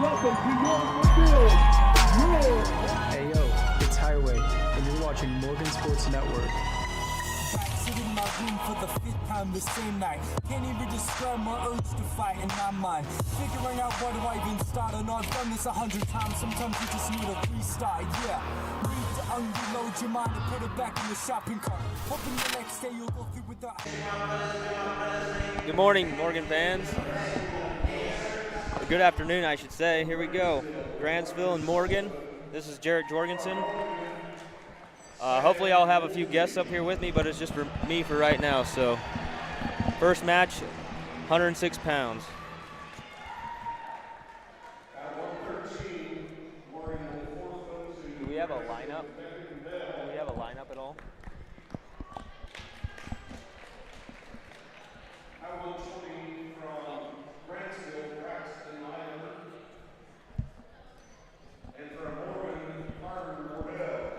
welcome to your field. Hey yo, it's Highway, and you're watching Morgan Sports Network. Sitting in my room for the fifth time the same night. Can't even describe my urge to fight in my mind. Figuring out where do I even start. I know I've done this 100 times. Sometimes you just need a restart. Yeah, need to unload your mind and put it back in the shopping cart. Hoping the next day you'll go through without. Good morning, Morgan fans. Or good afternoon, I should say. Here we go. Grantsville and Morgan. This is Jarrett Jorgensen. Hopefully I'll have a few guests up here with me, but it's just for me for right now. So, first match, 106 pounds. Do we have a lineup? Do we have a lineup at all? from Grantsville, Braxton, Iowa, and from Morgan, Martin, Bordeaux.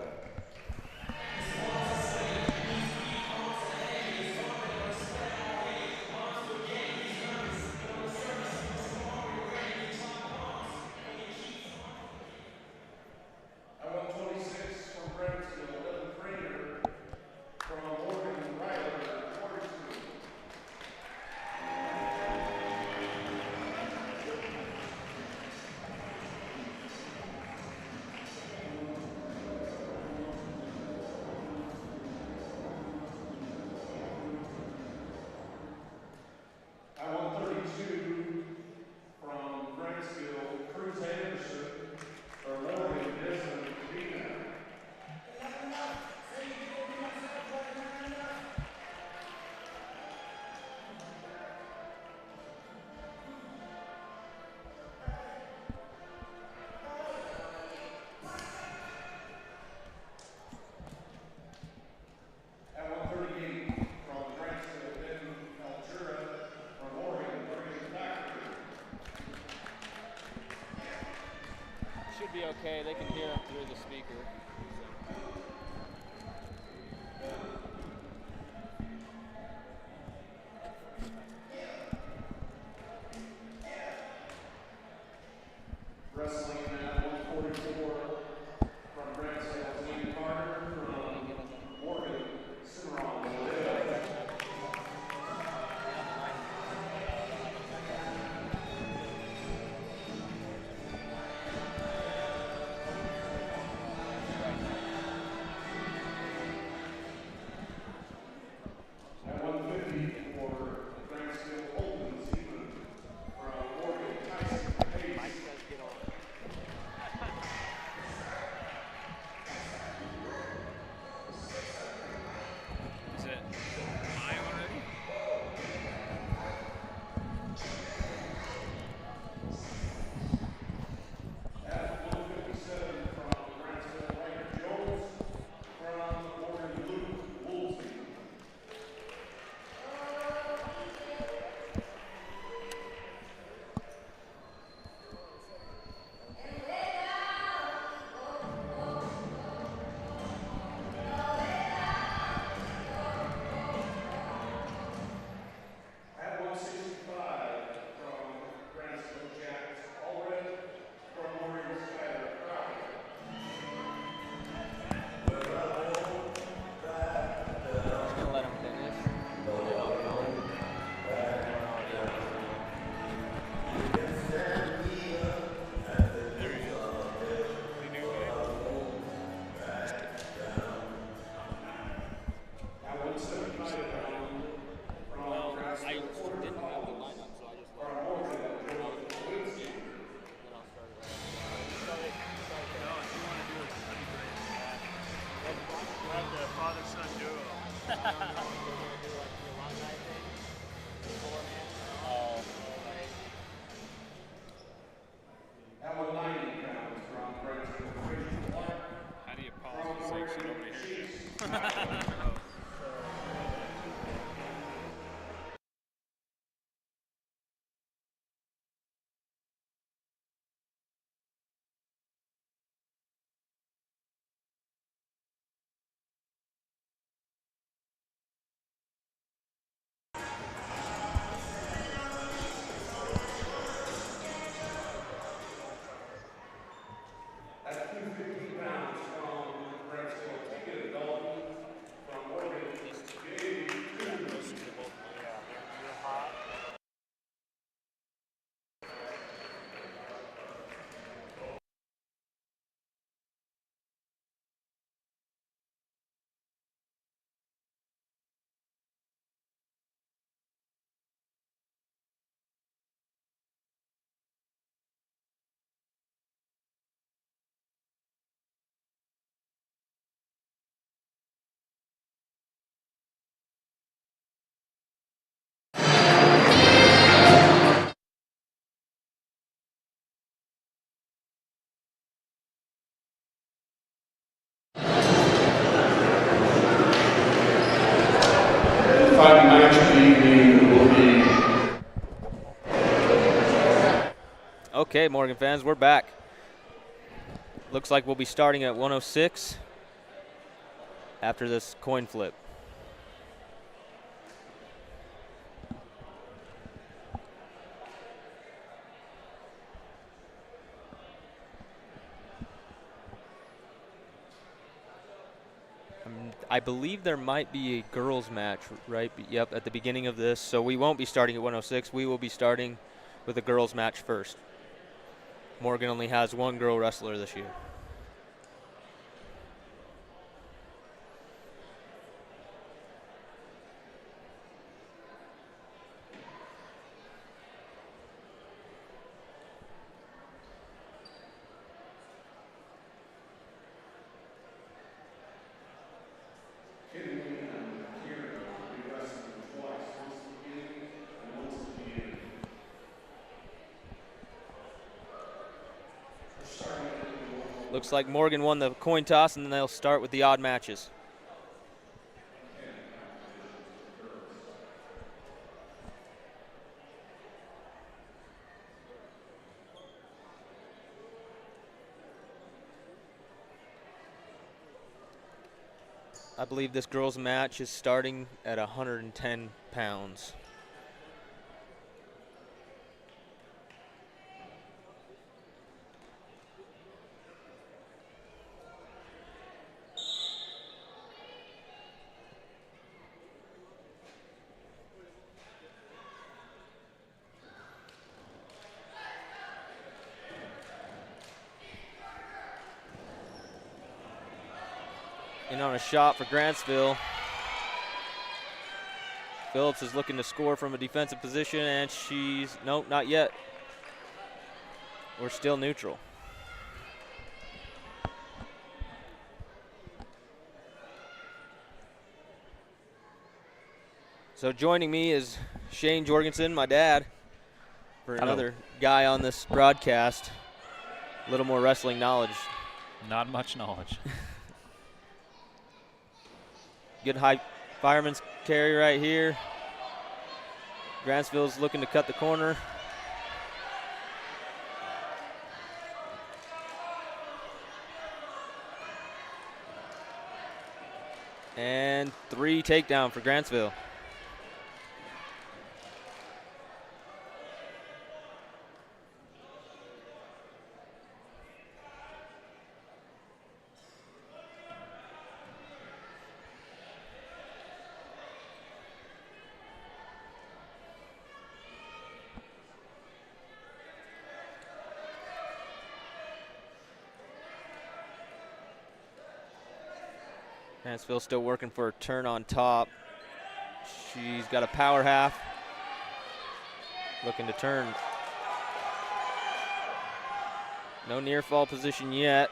I want 26 from Grantsville, 11 Frater, from Morgan, Ryder, 42. I won 32 from Grantsville, Cruz Anderson, or Morgan, Desmond, Medina. At 138 from Grantsville, Ben Altura, from Morgan, Morgan Factory. Should be okay. They can hear him through the speaker. Wrestling at 144 from Grantsville, Zane Carter, from Morgan, Cimarron, Bordeaux. At 150 for Grantsville, Holden, Seaman, from Morgan, Tyson, Hayes. Okay, Morgan fans, we're back. Looks like we'll be starting at 106 after this coin flip. I believe there might be a girls match, right? Yep, at the beginning of this. So we won't be starting at 106. We will be starting with a girls match first. Morgan only has one girl wrestler this year. Looks like Morgan won the coin toss, and then they'll start with the odd matches. I believe this girls' match is starting at 110 pounds. In on a shot for Grantsville. Phillips is looking to score from a defensive position, and nope, not yet. We're still neutral. So joining me is Shane Jorgensen, my dad, for another guy on this broadcast. A little more wrestling knowledge. Not much knowledge. Good high fireman's carry right here. Grantsville's looking to cut the corner. And 3 takedown for Grantsville. Grantsville still working for a turn on top. She's got a power half. Looking to turn. No near fall position yet.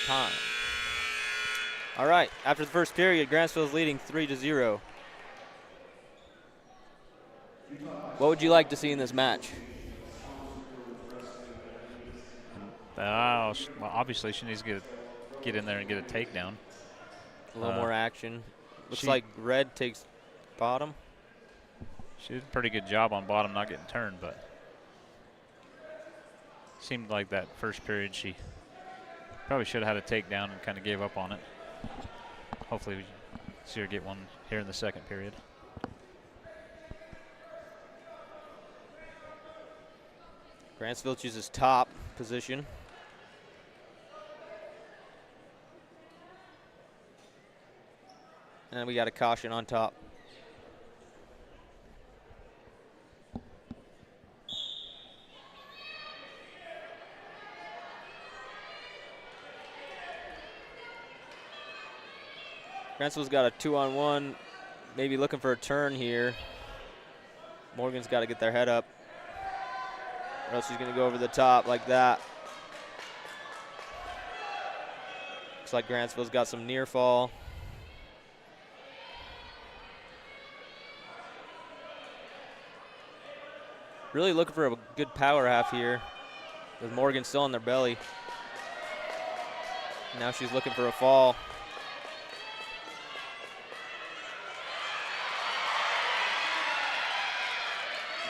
Time. All right, after the first period, Grantsville's leading 3-0. What would you like to see in this match? Well, obviously she needs to get in there and get a takedown. A little more action. Looks like red takes bottom. She did a pretty good job on bottom, not getting turned, but seemed like that first period she probably should have had a takedown and kind of gave up on it. Hopefully we see her get one here in the second period. Grantsville chooses top position. And we got a caution on top. Grantsville's got a 2-on-1, maybe looking for a turn here. Morgan's got to get their head up, or else she's going to go over the top like that. Looks like Grantsville's got some near fall. Really looking for a good power half here with Morgan still on their belly. Now she's looking for a fall.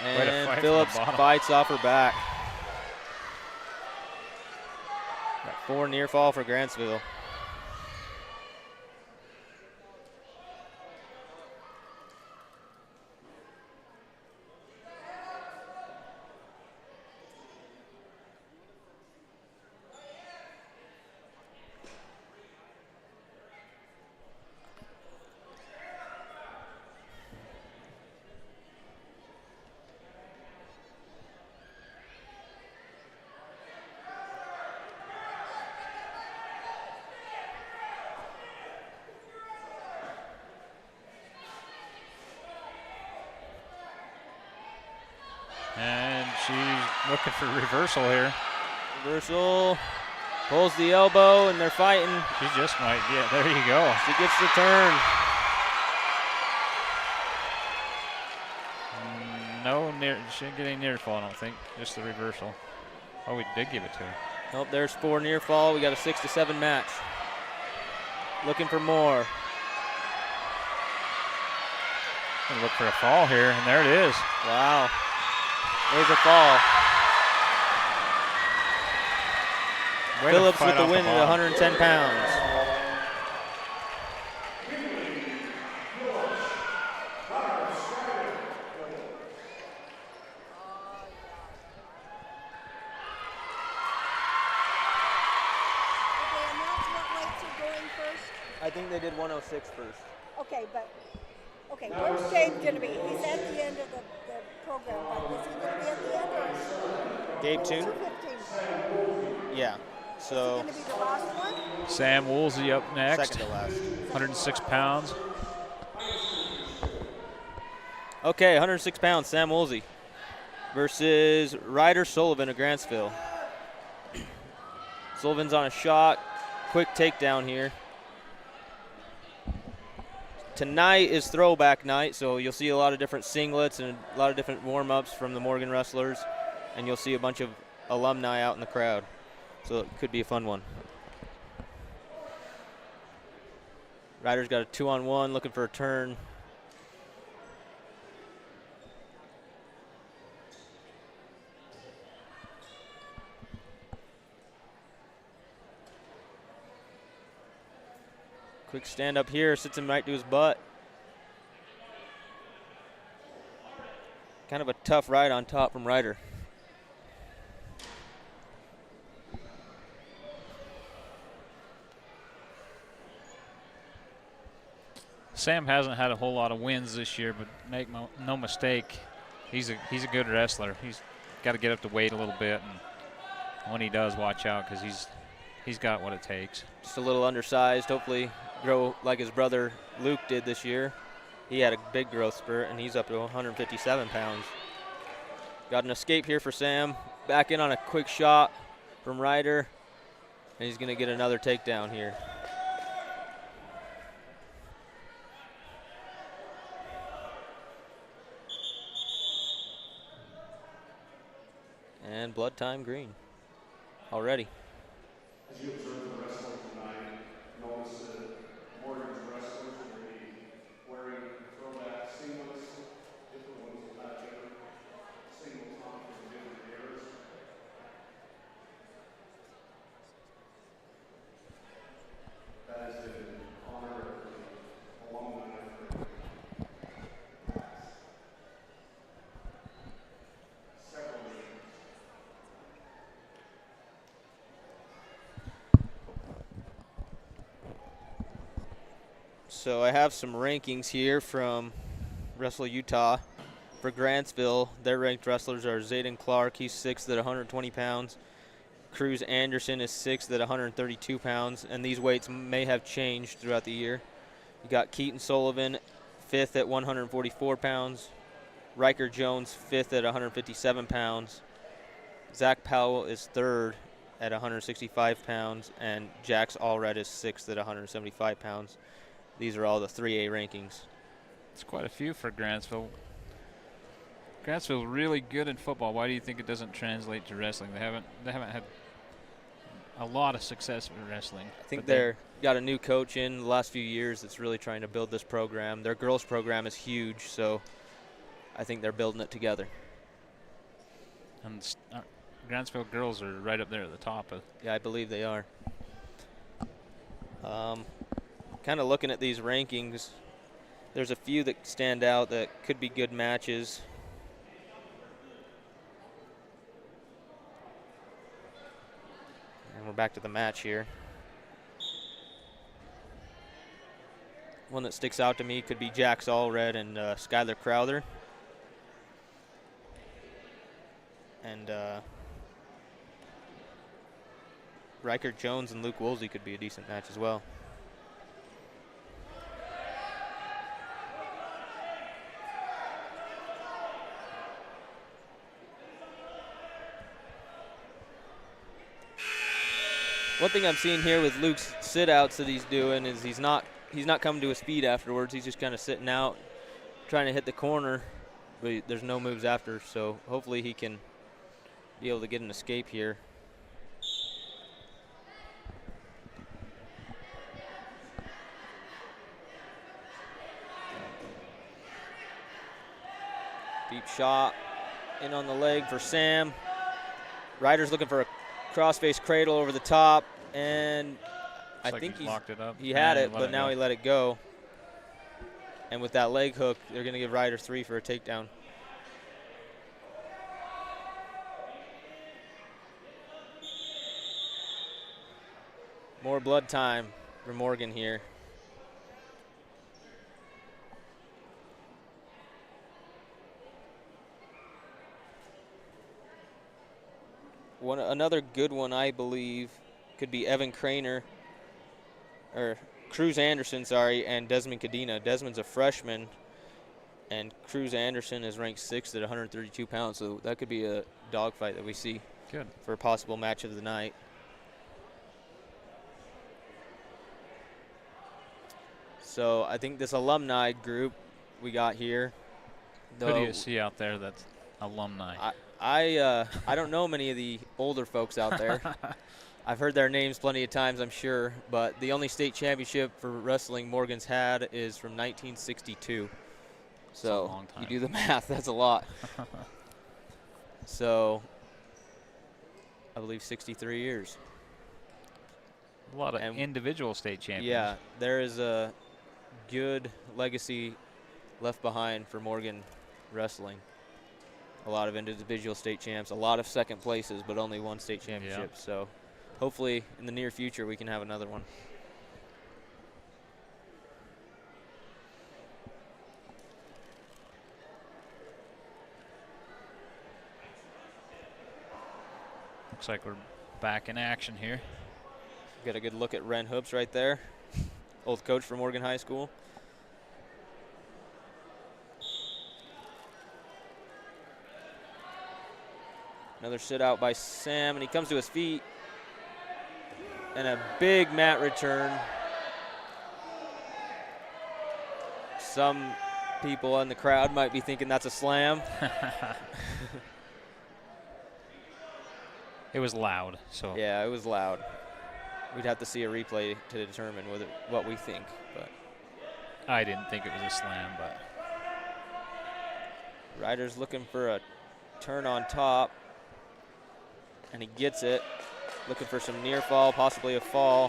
And Phillips bites off her back. Got 4 near fall for Grantsville. And she's looking for reversal here. Reversal, pulls the elbow, and they're fighting. She just might, yeah, there you go. She gets the turn. No, she didn't get any near fall, I don't think. Just the reversal. Oh, we did give it to her. Nope, there's 4 near fall. We got a 6-7 match. Looking for more. Gonna look for a fall here, and there it is. Wow. There's a fall. Phillips with the win at 110 pounds. I think they did 106 first. Okay, but where's Gabe going to be? He's at the end of the program, but is he going to be at the end or? Gabe Toon? 215. Yeah. So. Is he going to be the last one? Sam Woolsey up next. Second to last. 106 pounds. Okay, 106 pounds, Sam Woolsey versus Ryder Sullivan of Grantsville. Sullivan's on a shot. Quick takedown here. Tonight is throwback night, so you'll see a lot of different singlets and a lot of different warm-ups from the Morgan wrestlers, and you'll see a bunch of alumni out in the crowd. So it could be a fun one. Ryder's got a 2-on-1, looking for a turn. Quick stand up here, sits him right to his butt. Kind of a tough ride on top from Ryder. Sam hasn't had a whole lot of wins this year, but make no mistake, he's a good wrestler. He's got to get up to weight a little bit, and when he does, watch out because he's got what it takes. Just a little undersized, hopefully grow like his brother Luke did this year. He had a big growth spurt, and he's up to 157 pounds. Got an escape here for Sam. Back in on a quick shot from Ryder, and he's going to get another takedown here. And blood time green already. As you observe the wrestling tonight, notice that Morgan's wrestlers are going to be wearing throwback singlets, different ones will have different singles on from different eras. That is in honor of the alumni for several years. So I have some rankings here from Wrestle Utah. For Grantsville, their ranked wrestlers are Zayden Clark, he's 6th at 120 pounds. Cruz Anderson is 6th at 132 pounds, and these weights may have changed throughout the year. You got Keaton Sullivan, 5th at 144 pounds. Riker Jones, 5th at 157 pounds. Zach Powell is 3rd at 165 pounds, and Jax Allred is 6th at 175 pounds. These are all the 3A rankings. It's quite a few for Grantsville. Grantsville's really good in football. Why do you think it doesn't translate to wrestling? They haven't had a lot of success with wrestling. I think they're got a new coach in the last few years that's really trying to build this program. Their girls program is huge, so I think they're building it together. And Grantsville girls are right up there at the top. Yeah, I believe they are. Kind of looking at these rankings, there's a few that stand out that could be good matches. And we're back to the match here. One that sticks out to me could be Jax Allred and Skylar Crowther. And Riker Jones and Luke Woolsey could be a decent match as well. One thing I'm seeing here with Luke's sit-outs that he's doing is he's not coming to his feet afterwards. He's just kind of sitting out, trying to hit the corner, but there's no moves after. So hopefully he can be able to get an escape here. Deep shot in on the leg for Sam. Ryder's looking for a crossface cradle over the top, and I think he's locked it up. He had it, but now he let it go. And with that leg hook, they're going to give Ryder 3 for a takedown. More blood time for Morgan here. Another good one, I believe, could be Evan Craner, or Cruz Anderson, sorry, and Desmond Cadena. Desmond's a freshman, and Cruz Anderson is ranked 6th at 132 pounds, so that could be a dogfight that we see for a possible match of the night. So I think this alumni group we got here. Who do you see out there that's alumni? I don't know many of the older folks out there. I've heard their names plenty of times, I'm sure, but the only state championship for wrestling Morgan's had is from 1962. So a long time. You do the math, that's a lot. So I believe 63 years. A lot of individual state champions. Yeah, there is a good legacy left behind for Morgan wrestling. A lot of individual state champs, a lot of second places, but only one state championship. Yeah. So hopefully in the near future we can have another one. Looks like we're back in action here. Got a good look at Ren Hoops right there, old coach for Morgan High School. Another sit out by Sam, and he comes to his feet. And a big mat return. Some people in the crowd might be thinking that's a slam. It was loud, so. Yeah, it was loud. We'd have to see a replay to determine what we think. But I didn't think it was a slam, but. Ryder's looking for a turn on top. And he gets it, looking for some near fall, possibly a fall.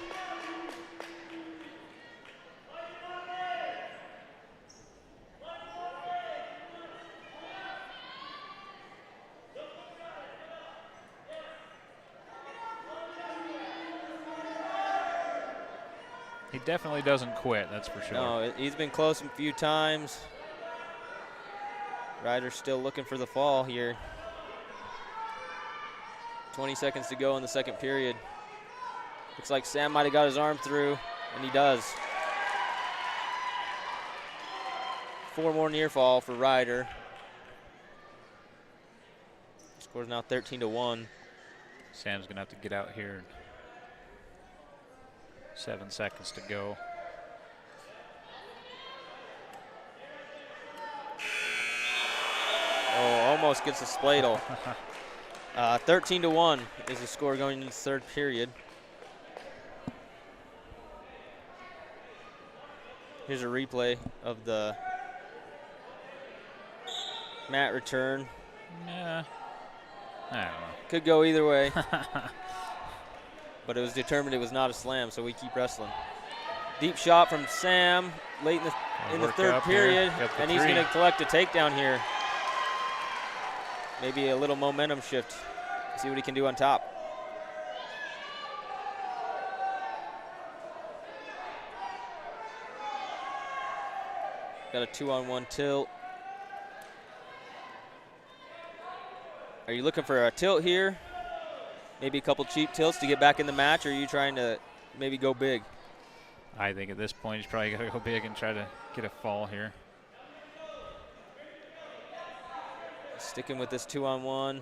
He definitely doesn't quit, that's for sure. No, he's been close a few times. Ryder's still looking for the fall here. 20 seconds to go in the second period. Looks like Sam might have got his arm through, and he does. 4 more near fall for Ryder. Score's now 13-1. Sam's gonna have to get out here. 7 seconds to go. Oh, almost gets a spladle. 13-1 is the score going into the third period. Here's a replay of the mat return. Yeah. I don't know. Could go either way. But it was determined it was not a slam, so we keep wrestling. Deep shot from Sam late in the third period, and he's going to collect a takedown here. Maybe a little momentum shift. See what he can do on top. Got a 2-on-1 tilt. Are you looking for a tilt here? Maybe a couple cheap tilts to get back in the match, or are you trying to maybe go big? I think at this point he's probably got to go big and try to get a fall here. Sticking with this 2-on-1.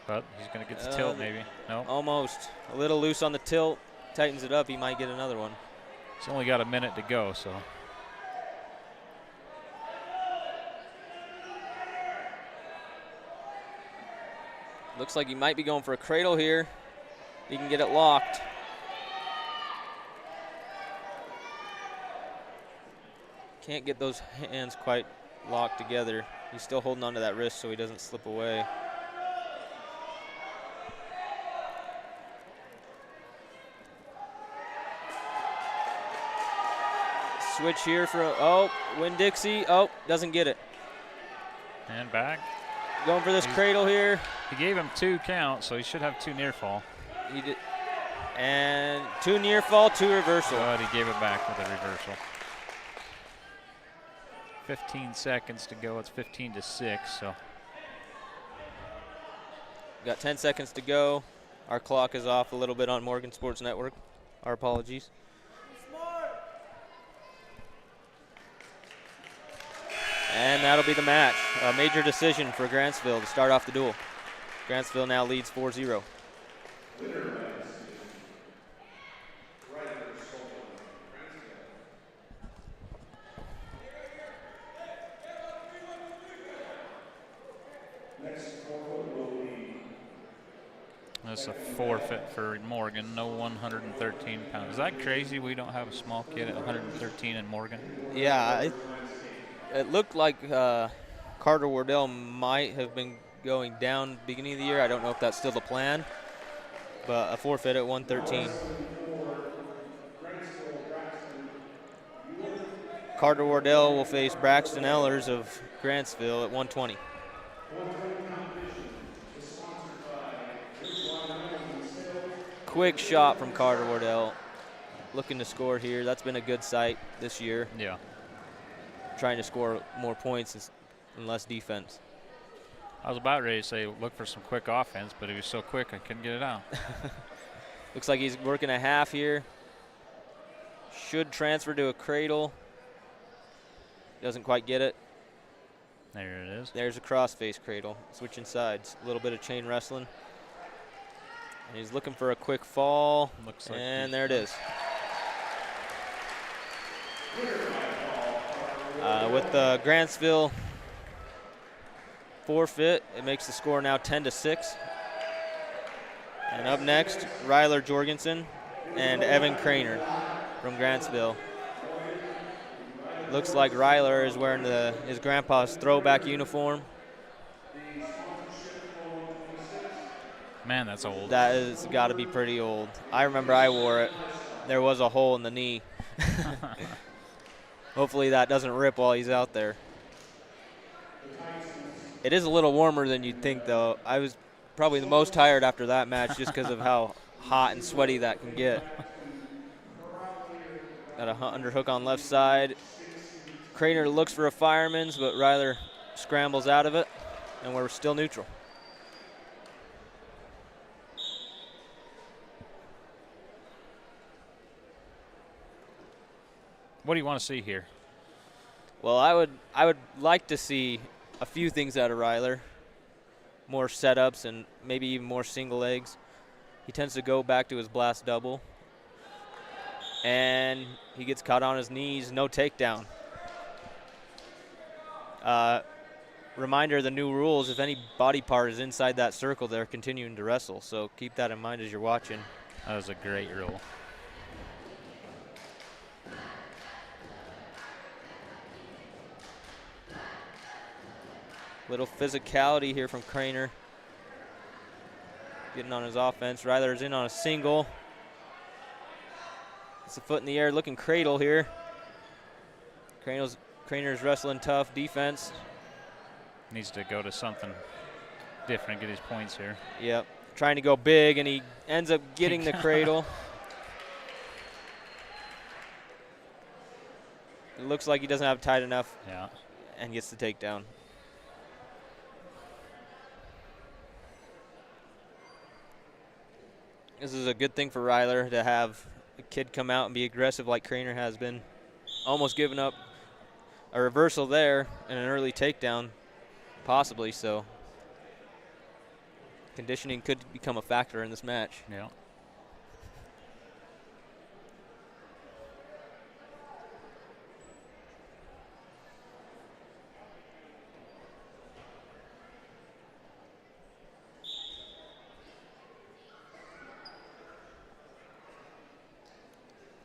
But he's going to get the tilt maybe. No. Almost. A little loose on the tilt. Tightens it up. He might get another one. He's only got a minute to go, so. Looks like he might be going for a cradle here. He can get it locked. Can't get those hands quite locked together. He's still holding onto that wrist so he doesn't slip away. Switch here for, Winn-Dixie. Oh, doesn't get it. And back. Going for this cradle here. He gave him 2 counts, so he should have 2 near fall. He did. And 2 near fall, 2 reversal. But he gave it back with a reversal. 15 seconds to go. It's 15-6, so. Got 10 seconds to go. Our clock is off a little bit on Morgan Sports Network. Our apologies. And that'll be the match. A major decision for Grantsville to start off the duel. Grantsville now leads 4-0. That's a forfeit for Morgan, no 113 pounds. Is that crazy we don't have a small kid at 113 in Morgan? Yeah, it looked like Carter Wardell might have been going down beginning of the year. I don't know if that's still the plan, but a forfeit at 113. Carter Wardell will face Braxton Ellers of Grantsville at 120. Quick shot from Carter Wardell. Looking to score here. That's been a good sight this year. Yeah. Trying to score more points and less defense. I was about ready to say look for some quick offense, but he was so quick I couldn't get it out. Looks like he's working a half here. Should transfer to a cradle. Doesn't quite get it. There it is. There's a cross-face cradle. Switching sides. A little bit of chain wrestling. And he's looking for a quick fall. Looks like and there it is. With the Grantsville forfeit, it makes the score now 10-6. And up next, Ryler Jorgensen and Evan Craner from Grantsville. Looks like Ryler is wearing his grandpa's throwback uniform. Man, that's old. That has got to be pretty old. I remember I wore it. There was a hole in the knee. Hopefully that doesn't rip while he's out there. It is a little warmer than you'd think, though. I was probably the most tired after that match just because of how hot and sweaty that can get. Got a underhook on left side. Craner looks for a fireman's, but Ryler scrambles out of it, and we're still neutral. What do you want to see here? Well, I would like to see a few things out of Ryler. More setups and maybe even more single legs. He tends to go back to his blast double. And he gets caught on his knees, no takedown. Reminder of the new rules, if any body part is inside that circle, they're continuing to wrestle. So keep that in mind as you're watching. That was a great rule. Little physicality here from Craner. Getting on his offense. Ryler's in on a single. It's a foot in the air, looking cradle here. Craner's wrestling tough defense. Needs to go to something different, get his points here. Yep, trying to go big, and he ends up getting the cradle. It looks like he doesn't have tight enough. Yeah. And gets the takedown. This is a good thing for Ryler to have a kid come out and be aggressive like Craner has been. Almost giving up a reversal there and an early takedown, possibly. So conditioning could become a factor in this match. Yeah.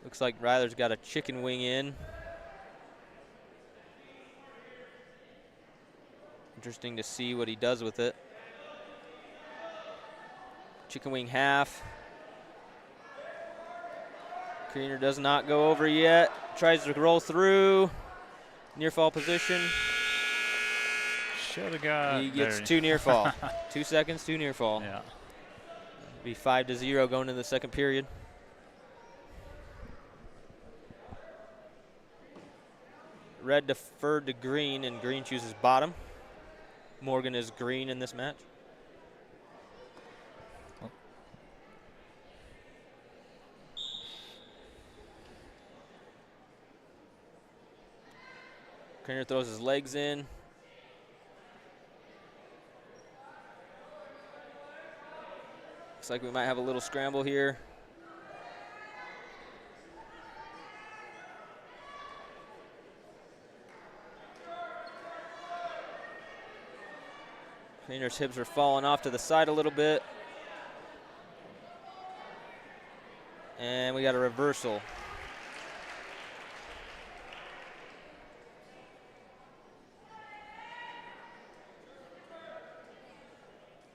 Looks like Ryler's got a chicken wing in. Interesting to see what he does with it. Chicken wing half. Craner does not go over yet. Tries to roll through. Near fall position. Should have got. He gets 2 near fall. 2 seconds, 2 near fall. Yeah. Be 5-0 going into the second period. Red deferred to green, and green chooses bottom. Morgan is green in this match. Oh. Craner throws his legs in. Looks like we might have a little scramble here. Craner's hips are falling off to the side a little bit. And we got a reversal.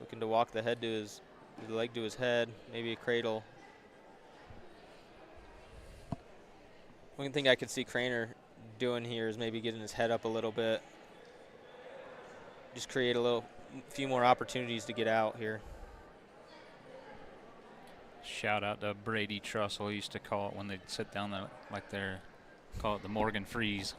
Looking to walk the head to his, the leg to his head, maybe a cradle. One thing I could see Craner doing here is maybe getting his head up a little bit. Just create a few more opportunities to get out here. Shout out to Brady Trussell. He used to call it when they'd sit down there like they're, call it the Morgan Freeze.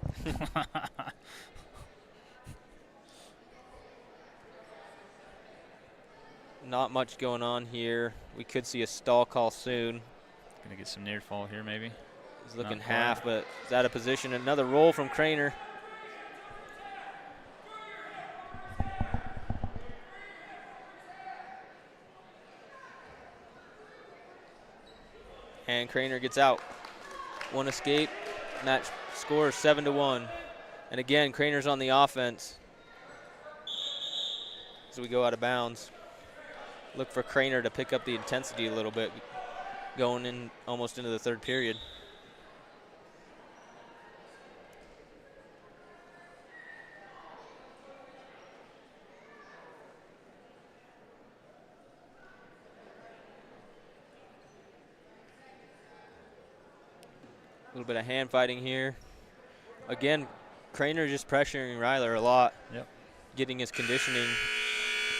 Not much going on here. We could see a stall call soon. Gonna get some near fall here maybe. He's looking half, but is out of position. Another roll from Craner. And Craner gets out. One escape. Match score is 7-1. And again, Craner's on the offense as we go out of bounds. Look for Craner to pick up the intensity a little bit going in almost into the third period. A little bit of hand fighting here. Again, Craner just pressuring Ryler a lot. Yep. Getting his conditioning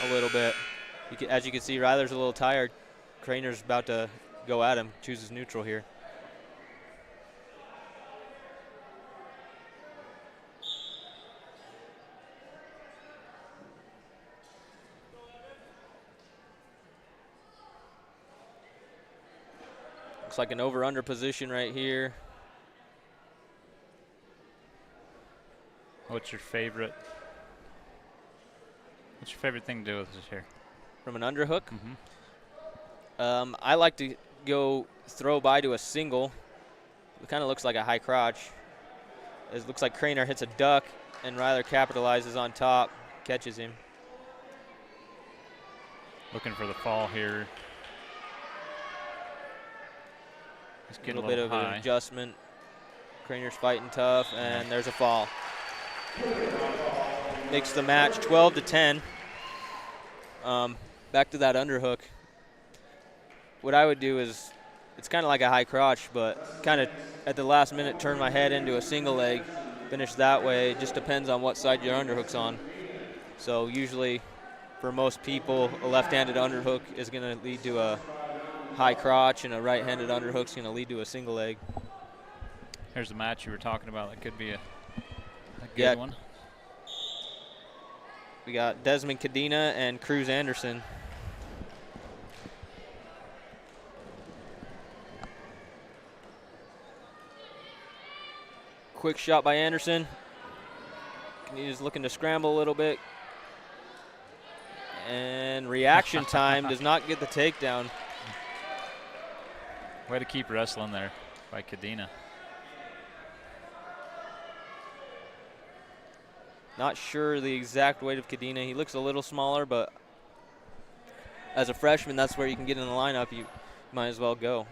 a little bit. As you can see, Ryler's a little tired. Craner's about to go at him, chooses neutral here. Looks like an over-under position right here. What's your favorite thing to do with this here? From an underhook? Mm-hmm. I like to go throw by to a single. It kind of looks like a high crotch. It looks like Craner hits a duck and Ryler capitalizes on top, catches him. Looking for the fall here. He's getting A little bit of an adjustment. Cranier's fighting tough, and there's a fall. Makes the match 12-10. Back to that underhook. What I would do is, it's kind of like a high crotch, but kind of at the last minute turn my head into a single leg, finish that way. It just depends on what side your underhook's on. So usually, for most people, a left-handed underhook is going to lead to a high crotch, and a right-handed underhook's going to lead to a single leg. Here's the match you were talking about. That could be a good one. We got Desmond Cadena and Cruz Anderson. Quick shot by Anderson. He's looking to scramble a little bit. And reaction time does not get the takedown. Way to keep wrestling there by Cadena. Not sure the exact weight of Cadena. He looks a little smaller, but as a freshman, that's where you can get in the lineup. You might as well go.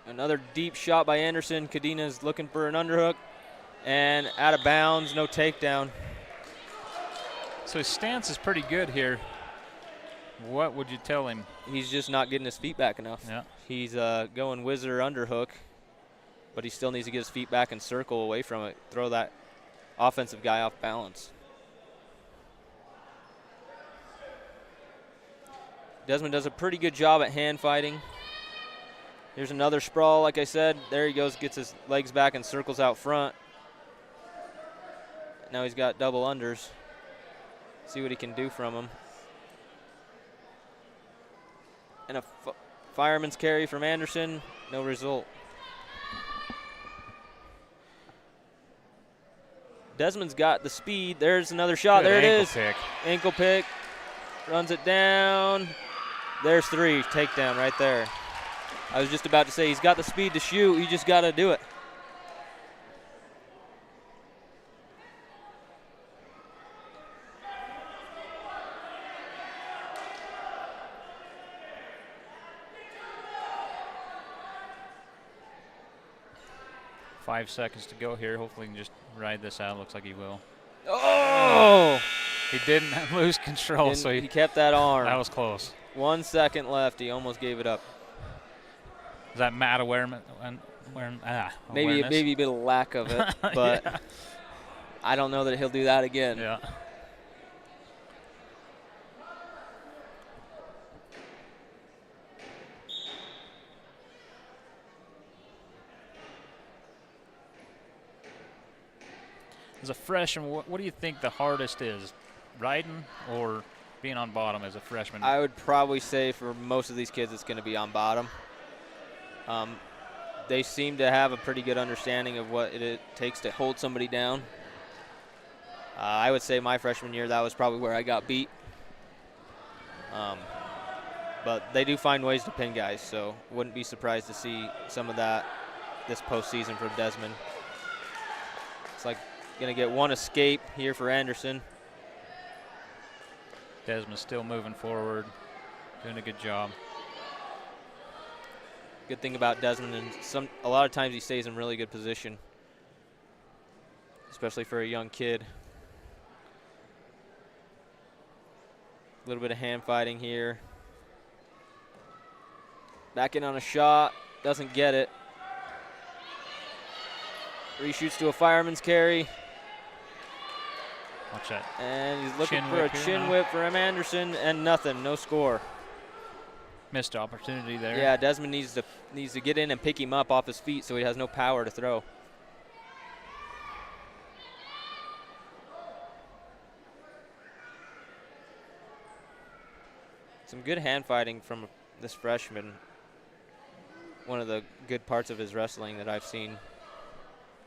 Another deep shot by Anderson. Cadena's looking for an underhook, and out of bounds, no takedown. So his stance is pretty good here. What would you tell him? He's just not getting his feet back enough. Yeah. He's going whizzer underhook, but he still needs to get his feet back and circle away from it, throw that offensive guy off balance. Desmond does a pretty good job at hand fighting. Here's another sprawl, like I said. There he goes, gets his legs back and circles out front. Now he's got double unders. See what he can do from him. And a fireman's carry from Anderson, no result. Desmond's got the speed. There's another shot. Good there it is. Pick. Ankle pick. Runs it down. There's three. Takedown right there. I was just about to say he's got the speed to shoot. You just got to do it. .5 seconds to go here. Hopefully he can just ride this out. Looks like he will. Oh! He didn't lose control, so he kept that arm. That was close. 1 second left. He almost gave it up. Is that mat awareness? Maybe a bit of lack of it, but yeah. I don't know that he'll do that again. Yeah. As a freshman, what do you think the hardest is, riding or being on bottom as a freshman? I would probably say for most of these kids it's going to be on bottom. They seem to have a pretty good understanding of what it takes to hold somebody down. I would say my freshman year, that was probably where I got beat. But they do find ways to pin guys, so wouldn't be surprised to see some of that this postseason from Desmond. It's like going to get one escape here for Anderson. Desmond's still moving forward, doing a good job. Good thing about Desmond, and a lot of times he stays in really good position, especially for a young kid. A little bit of hand fighting here. Back in on a shot, doesn't get it. Reshoots to a fireman's carry. Watch that. And he's looking for a chin whip for M. Anderson, and nothing, no score. Missed opportunity there. Yeah, Desmond needs to get in and pick him up off his feet so he has no power to throw. Some good hand fighting from this freshman. One of the good parts of his wrestling that I've seen,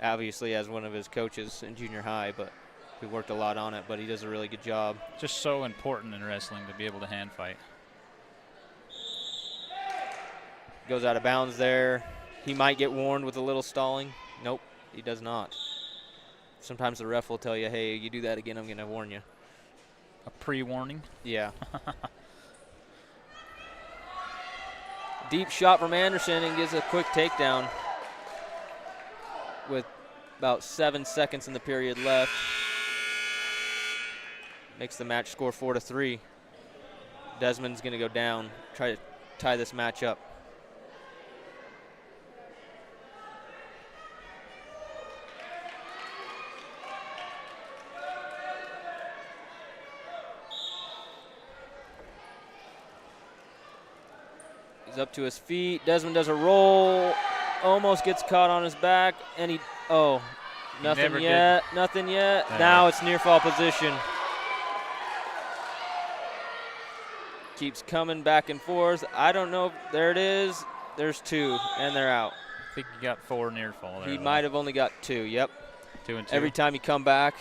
obviously as one of his coaches in junior high, but we worked a lot on it, but he does a really good job. Just so important in wrestling to be able to hand fight. Goes out of bounds there. He might get warned with a little stalling. Nope, he does not. Sometimes the ref will tell you, hey, you do that again, I'm going to warn you. A pre-warning? Yeah. Deep shot from Anderson and gives a quick takedown with about 7 seconds in the period left. Makes the match score 4-3. Desmond's going to go down, try to tie this match up. He's up to his feet. Desmond does a roll, almost gets caught on his back, and nothing yet, nothing yet. Now it's near fall position. Keeps coming back and forth. I don't know. There it is. There's 2, and they're out. I think he got 4 near fall there. He might have only got 2, yep. 2 and 2. Every time you come back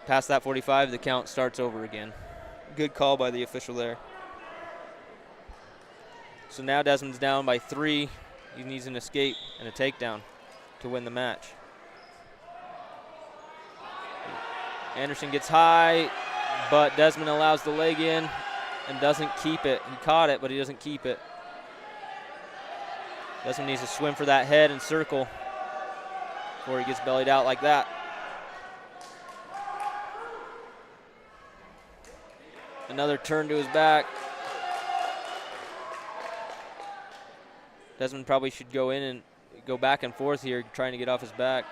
past that 45, the count starts over again. Good call by the official there. So now Desmond's down by 3. He needs an escape and a takedown to win the match. Anderson gets high, but Desmond allows the leg in and doesn't keep it. He caught it, but he doesn't keep it. Desmond needs to swim for that head and circle before he gets bellied out like that. Another turn to his back. Desmond probably should go in and go back and forth here, trying to get off his back.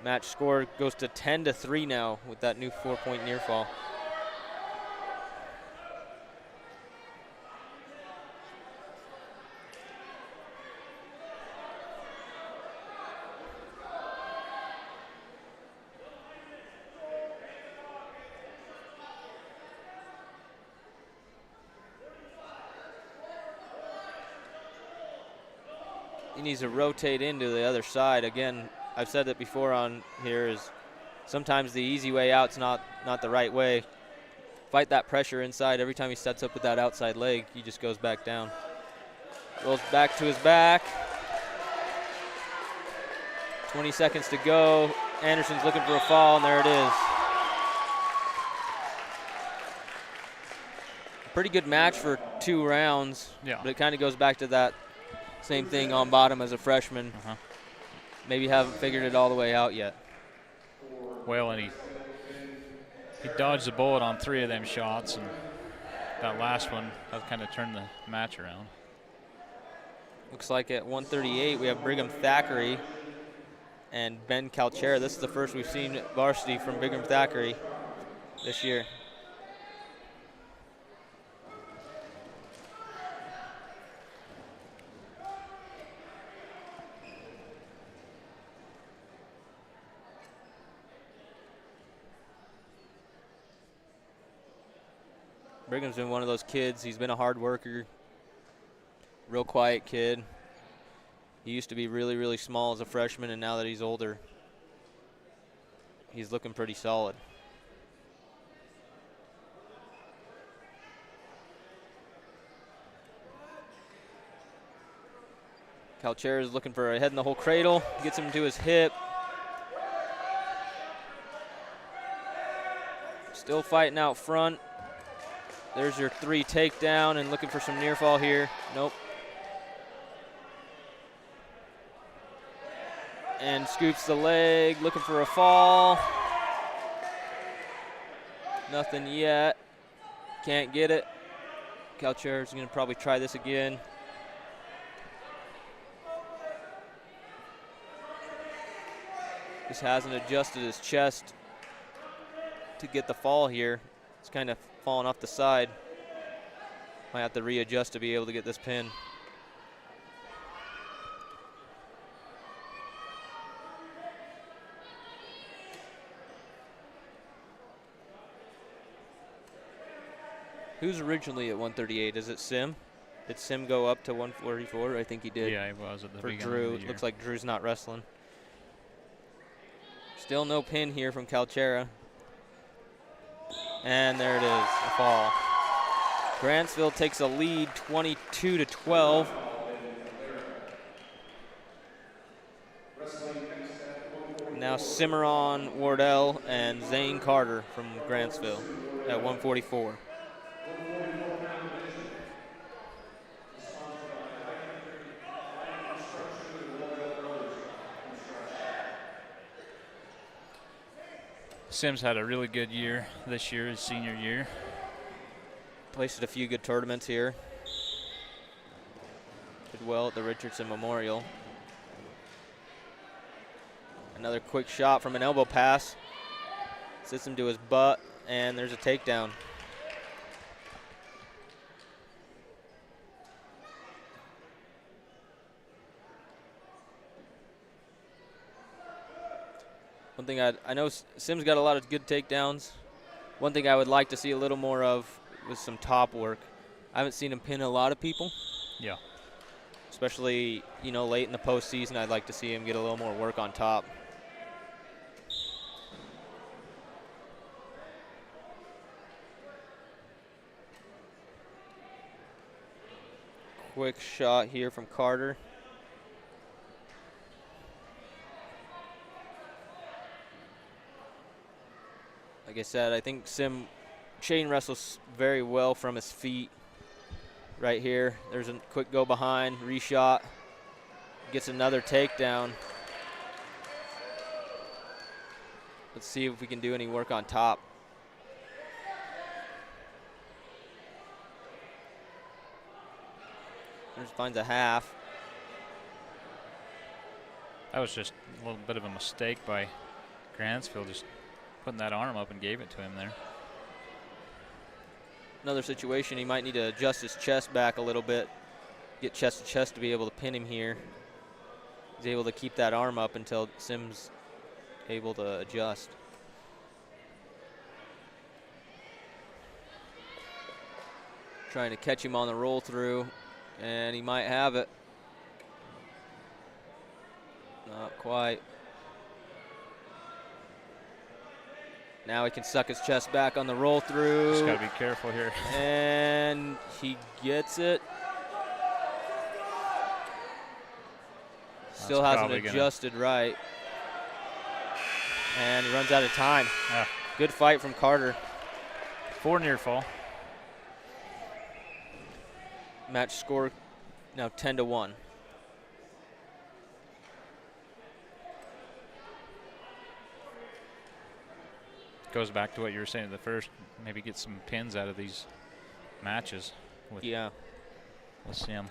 Match score goes to 10-3 now with that new 4-point near fall. He needs to rotate into the other side. Again, I've said that before on here, is sometimes the easy way out's not the right way. Fight that pressure inside. Every time he sets up with that outside leg, he just goes back down. Rolls back to his back. 20 seconds to go. Anderson's looking for a fall, and there it is. Pretty good match for 2 rounds, yeah. But it kind of goes back to that same thing on bottom as a freshman. Maybe haven't figured it all the way out yet. Well, and he dodged the bullet on 3 of them shots, and that last one kind of turned the match around. Looks like at 138 we have Brigham Thackeray and Ben Calchera. This is the first we've seen at Varsity from Brigham Thackeray this year. Brigham's been one of those kids. He's been a hard worker, real quiet kid. He used to be really, really small as a freshman, and now that he's older, he's looking pretty solid. Calchera is looking for a head in the hole cradle, gets him to his hip. Still fighting out front. There's your 3 takedown, and looking for some near fall here. Nope. And scoops the leg, looking for a fall. Nothing yet. Can't get it. Calchera's going to probably try this again. Just hasn't adjusted his chest to get the fall here. It's kind of falling off the side. Might have to readjust to be able to get this pin. Who's originally at 138? Is it Sim? Did Sim go up to 144? I think he did. Yeah, he was at the for beginning Drew. of the It year. looks like Drew's not wrestling. Still no pin here from Calchera. And there it is, a fall. Grantsville takes a lead 22-12. Now Cimarron Wardell and Zane Carter from Grantsville at 144. Sims had a really good year this year, his senior year. Placed at a few good tournaments here. Did well at the Richardson Memorial. Another quick shot from an elbow pass. Sits him to his butt, and there's a takedown. One thing I know Sims got a lot of good takedowns. One thing I would like to see a little more of was some top work. I haven't seen him pin a lot of people. Yeah. Especially, you know, late in the postseason, I'd like to see him get a little more work on top. Quick shot here from Carter. Like I said, I think Sim chain wrestles very well from his feet. Right here, there's a quick go behind, reshot, gets another takedown. Let's see if we can do any work on top. There's finds a half. That was just a little bit of a mistake by Grantsville, just putting that arm up and gave it to him there. Another situation, he might need to adjust his chest back a little bit, get chest to chest to be able to pin him here. He's able to keep that arm up until Sim's able to adjust. Trying to catch him on the roll through, and he might have it. Not quite. Now he can suck his chest back on the roll through. Just gotta be careful here. And he gets it. Still hasn't adjusted right. And he runs out of time. Yeah. Good fight from Carter. 4 near fall. Match score now 10-1. Goes back to what you were saying at the first. Maybe get some pins out of these matches. With Sim.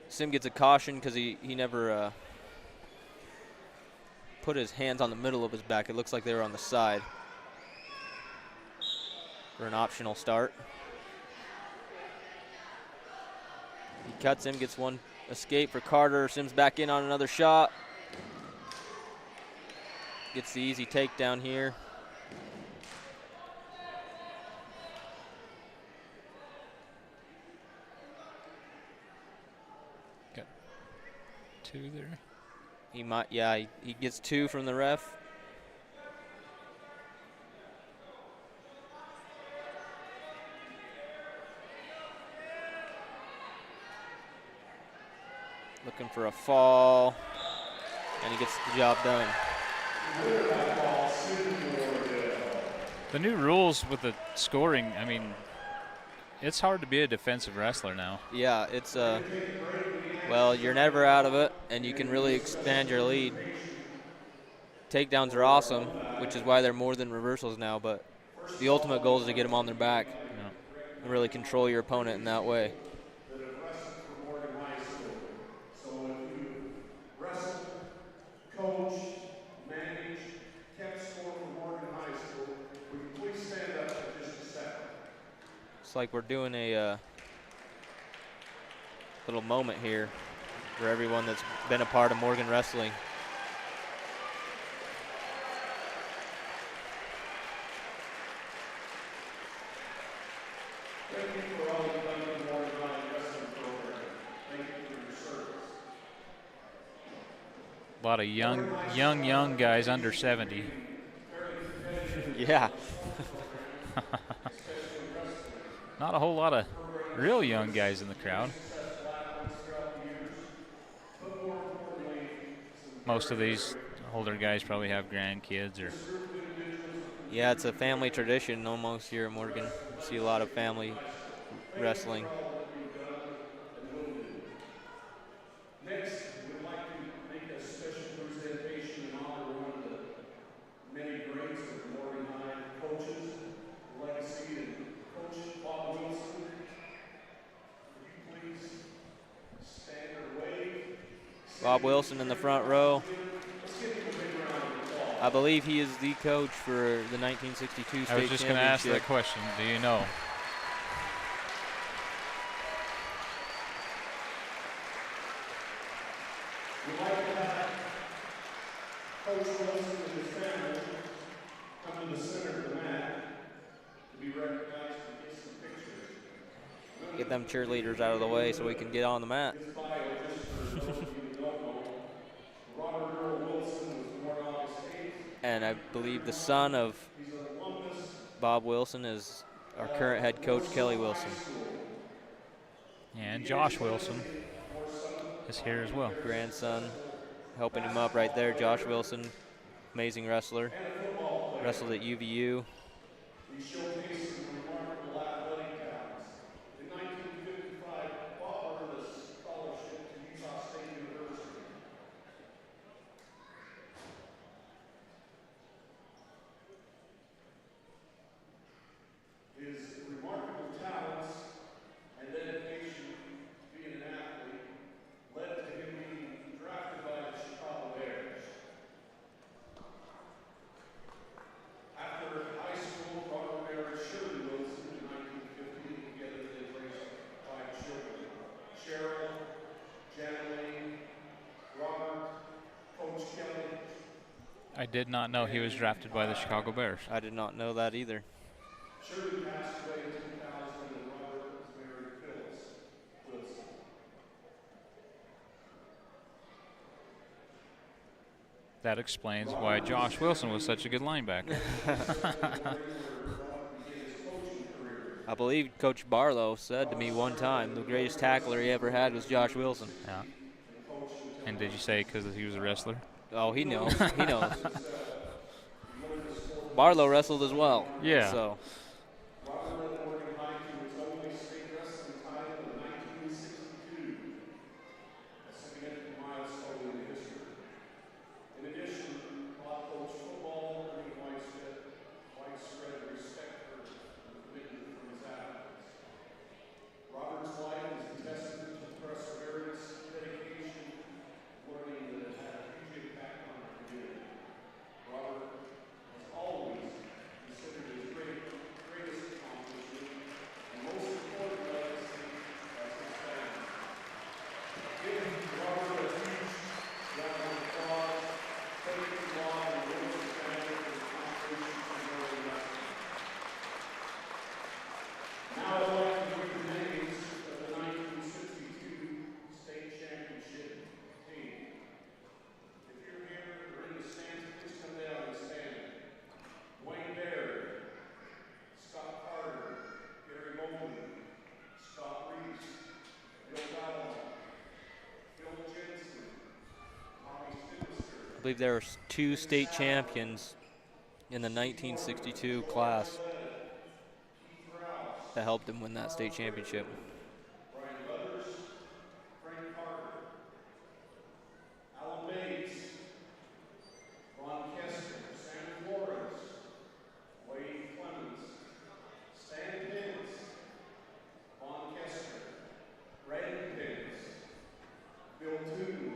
Sim gets a caution because he never put his hands on the middle of his back. It looks like they were on the side for an optional start. He cuts him, gets one escape for Carter. Sim's back in on another shot. Gets the easy takedown here. Got 2 there. He might, yeah, he gets 2 from the ref. Looking for a fall, and he gets the job done. The new rules with the scoring, I mean, it's hard to be a defensive wrestler now. Yeah, it's well, you're never out of it, and you can really expand your lead. Takedowns are awesome, which is why they're more than reversals now, but the ultimate goal is to get them on their back and really control your opponent in that way. Like we're doing a little moment here for everyone that's been a part of Morgan Wrestling. Thank you for all you've done for the Morgan Wrestling program. Thank you for your service. A lot of young guys under 70. Yeah. Not a whole lot of real young guys in the crowd. Most of these older guys probably have grandkids or. Yeah, it's a family tradition almost here in Morgan. You see a lot of family wrestling. Next, we'd like to make a special presentation in honor of one of the many greats of the Morgan High coaches, legacy, and Coach Bob Wilson. Would you please stand or wave? Bob Wilson in the front row. I believe he is the coach for the 1962 state championship. I was just going to ask that question. Do you know? We'd like to have Coach Wilson and his family come to the center of the mat to be recognized and get some pictures. Get them cheerleaders out of the way so we can get on the mat. His bio, just for those of you who don't know, Robert Earl Wilson was born August 8th. And I believe the son of Bob Wilson is our current head coach, Kelly Wilson. And Josh Wilson is here as well. Grandson helping him up right there. Josh Wilson, amazing wrestler. Wrestled at UVU. We showcase some remarkable athletic talents. In 1955, Bob earned a scholarship to Utah State University. His remarkable talents and dedication to being an athlete led to him being drafted by the Chicago Bears. After high school, Robert married Shirley Wilson in 1950. Together they raised 5 children: Cheryl, Janeline, Robert, Coach Kelly. I did not know he was drafted by the Chicago Bears. I did not know that either. Shirley passed away in 2000, and Robert was married to Phyllis Wilson. That explains why Josh Wilson was such a good linebacker. I believe Coach Barlow said to me one time the greatest tackler he ever had was Josh Wilson. Yeah. And did you say because he was a wrestler? Oh, he knows. He knows. Barlow wrestled as well. Yeah. So. Robert led Morgan High to its only state wrestling title in 1962, a significant milestone in history. In addition, Bob coached football, earning widespread respect for and commitment from his athletes. Robert's life is a testament to perseverance, dedication, learning that has had a huge impact on our community. Robert has always considered his greatest accomplishment and most important legacy as his family. Give Robert a huge round of applause. Thank you, Bob, and the Wilson family for the contributions to Morgan wrestling. Now I'd like to read the names of the 1962 state championship team. If you're here or in the stands, please come down and stand. Wayne Baird, Scott Carter, Gary Moulton, Scott Reese, Bill Dowell, Phil Jensen, Tommy Stinister, I believe there were 2 state champions in the 1962 class that helped him win that state championship. Brian Butters, Frank Carter, Alan Bates, Ron Kester, Sam Flores, Wade Clemens, Stan Pence, Von Kester, Randy Pence, Bill Toon,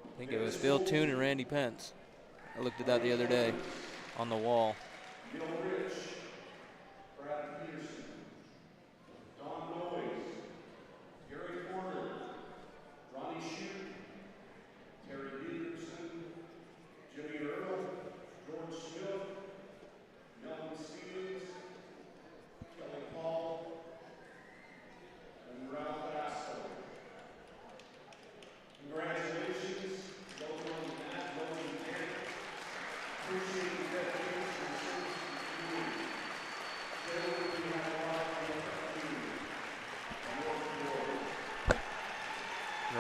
I think it was Phil Toon and Randy Pence. I looked at that the other day on the wall. Gil Rich, Brad Peterson, Don Noyes, Gary Porter, Ronnie Shute, Terry Peterson, Jimmy Earl, George Smith, Melvin Stevens, Kelly Paul, and Ralph Astor. Congratulations, welcome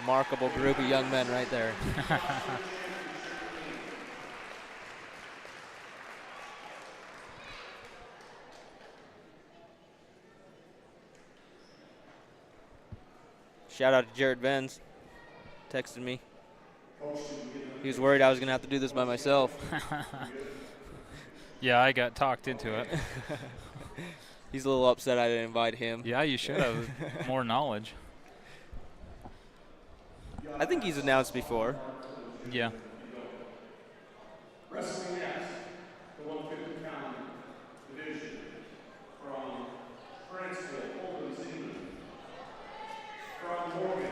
Remarkable group of young men right there. Shout out to Jared Venz. Texted me. He was worried I was going to have to do this by myself. Yeah, I got talked into it. He's a little upset I didn't invite him. Yeah, you should have. More knowledge. I think he's announced before. Yeah. Wrestling next, the 150-pound division from Grantsville, Alumni. From Morgan,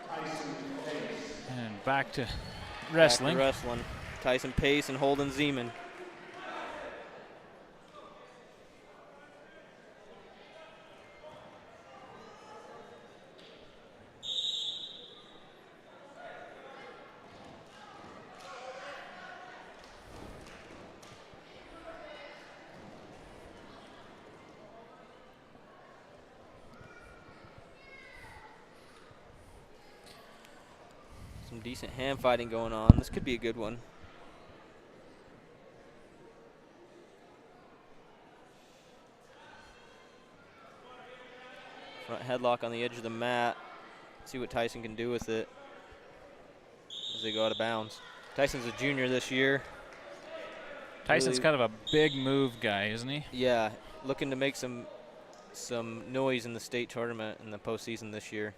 Tyson Pace. And back to wrestling. Back to wrestling. Tyson Pace and Holden Zeman. Some decent hand fighting going on. This could be a good one. Front headlock on the edge of the mat. See what Tyson can do with it as they go out of bounds. Tyson's a junior this year. Tyson's Really, kind of a big move guy, isn't he? yeah, looking to make some noise in the state tournament in the postseason this year.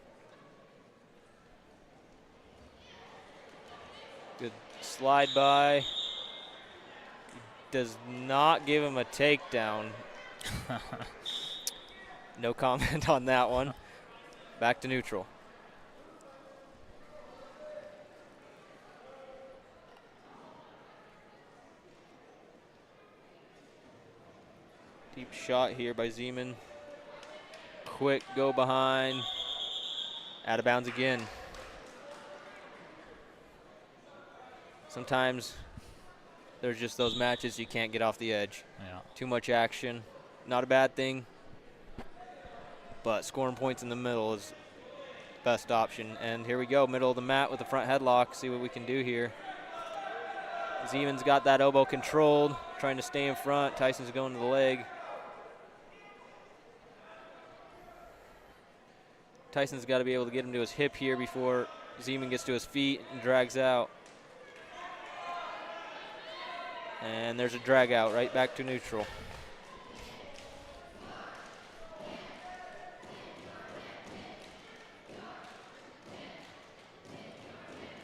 Good slide by. Does not give him a takedown. No comment on that one. Back to neutral. Deep shot here by Zeman. Quick go behind. Out of bounds again. Sometimes there's just those matches you can't get off the edge. Yeah. Too much action. Not a bad thing, but scoring points in the middle is best option. And here we go, middle of the mat with the front headlock. See what we can do here. Zeman's got that elbow controlled, trying to stay in front. Tyson's going to the leg. Tyson's got to be able to get him to his hip here before Zeman gets to his feet and drags out. And there's a drag out, right back to neutral.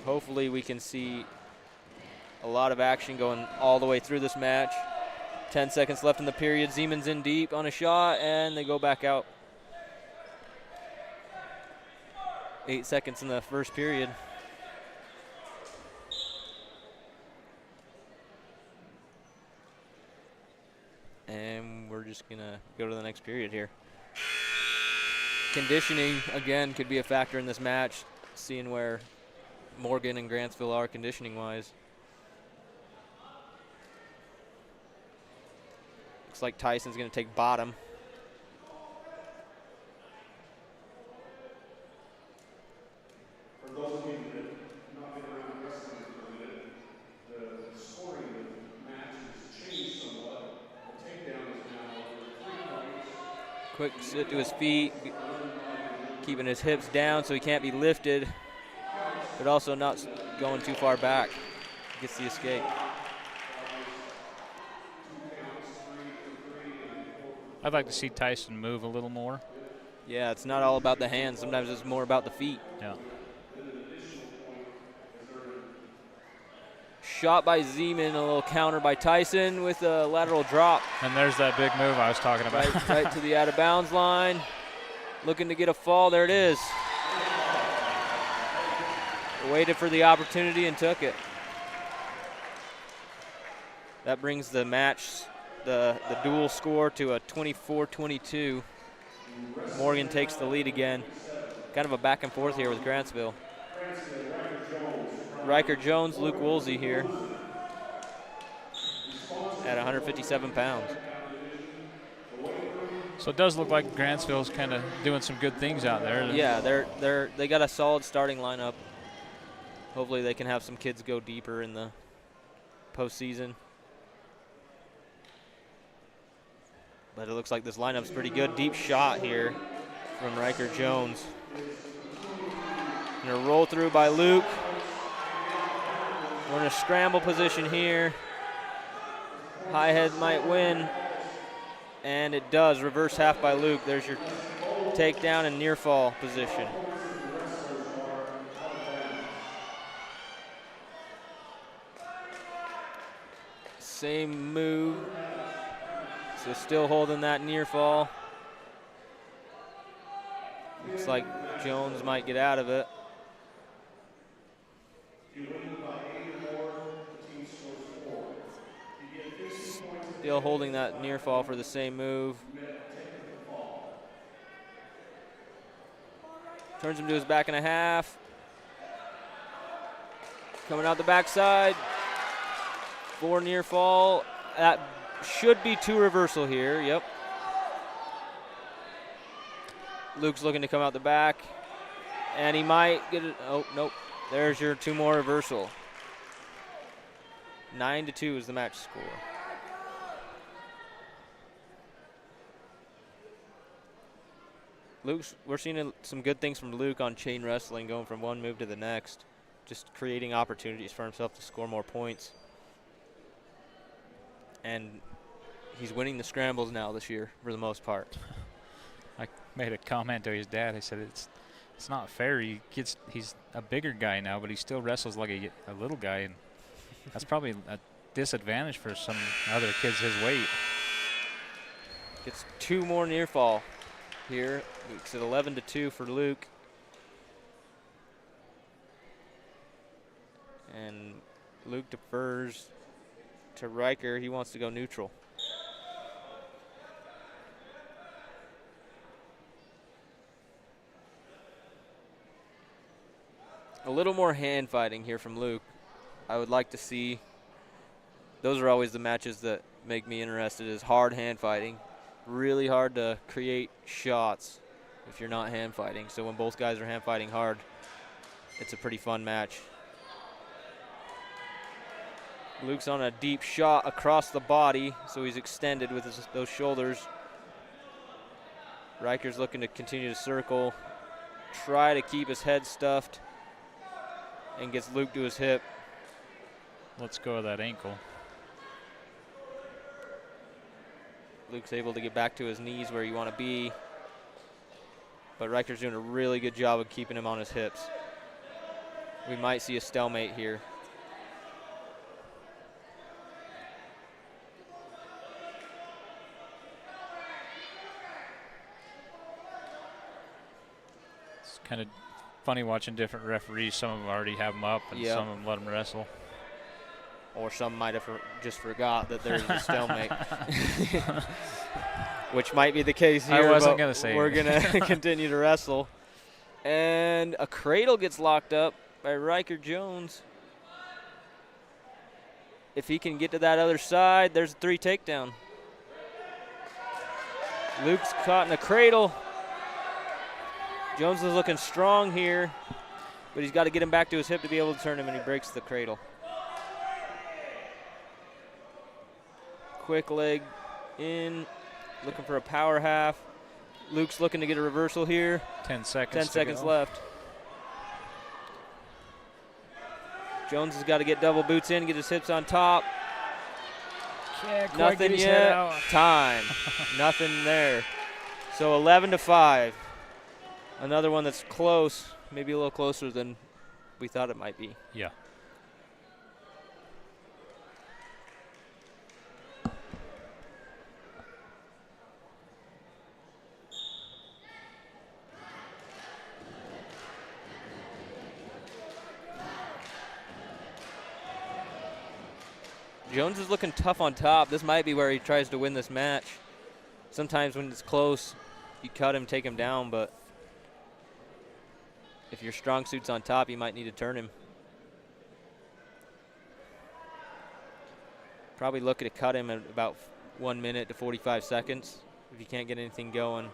Hopefully we can see a lot of action going all the way through this match. 10 seconds left in the period. Zeman's in deep on a shot, and they go back out. 8 seconds in the first period. And we're just going to go to the next period here. Conditioning, again, could be a factor in this match, seeing where Morgan and Grantsville are conditioning-wise. Looks like Tyson's going to take bottom. For those of you that have not been around wrestling for a minute, the scoring of the match has changed somewhat. The takedown is now over 3 points. Quick sit to his feet, keeping his hips down so he can't be lifted, but also not going too far back. Gets the escape. I'd like to see Tyson move a little more. Yeah, it's not all about the hands. Sometimes it's more about the feet. Yeah. Shot by Zeman, a little counter by Tyson with a lateral drop. And there's that big move I was talking about. Right to the out of bounds line. Looking to get a fall. There it is. Waited for the opportunity and took it. That brings the match, the dual score to a 24-22. Morgan takes the lead again. Kind of a back and forth here with Grantsville. Riker Jones, Luke Woolsey here at 157 pounds. So it does look like Grantsville's kind of doing some good things out there. Yeah, they got a solid starting lineup. Hopefully they can have some kids go deeper in the postseason. But it looks like this lineup's pretty good. Deep shot here from Riker Jones. Gonna roll through by Luke. We're in a scramble position here. High head might win. And it does. Reverse half by Luke. There's your takedown and near fall position. Same move. So still holding that near fall. Looks like Jones might get out of it. Still holding that near fall for the same move. Turns him to his back and a half. Coming out the backside. 4 near fall. That should be 2 reversal here. Yep. Luke's looking to come out the back. And he might get it. Oh, nope. There's your 2 more reversal. 9-2 is the match score. We're seeing some good things from Luke on chain wrestling, going from one move to the next, just creating opportunities for himself to score more points. And he's winning the scrambles now this year for the most part. I made a comment to his dad. I said it's not fair. He's a bigger guy now, but he still wrestles like a little guy, and that's probably a disadvantage for some other kids his weight. Gets 2 more near fall here. It's at 11-2 for Luke. And Luke defers to Riker. He wants to go neutral. A little more hand fighting here from Luke. I would like to see. Those are always the matches that make me interested, is hard hand fighting. Really hard to create shots if you're not hand fighting. So when both guys are hand fighting hard, it's a pretty fun match. Luke's on a deep shot across the body, so he's extended with those shoulders. Riker's looking to continue to circle, try to keep his head stuffed, and gets Luke to his hip. Let's go with that ankle. Luke's able to get back to his knees where you want to be, but Riker's doing a really good job of keeping him on his hips. We might see a stalemate here. It's kind of funny watching different referees. Some of them already have them up, and some of them let them wrestle. Or some might have just forgot that there's a stalemate. Which might be the case here. I wasn't going to say we're going to continue to wrestle. And a cradle gets locked up by Riker Jones. If he can get to that other side, there's a 3 takedown. Luke's caught in a cradle. Jones is looking strong here, but he's got to get him back to his hip to be able to turn him, and he breaks the cradle. Quick leg in, looking for a power half. Luke's looking to get a reversal here. 10 seconds. 10 seconds left. Jones has got to get double boots in, get his hips on top. Can't quite Nothing get his yet. head out. Time. Nothing there. So 11-5. Another one that's close, maybe a little closer than we thought it might be. Yeah. Jones is looking tough on top. This might be where he tries to win this match. Sometimes when it's close, you cut him, take him down, but if your strong suit's on top, you might need to turn him. Probably looking to cut him at about 1 minute to 45 seconds. if you can't get anything going.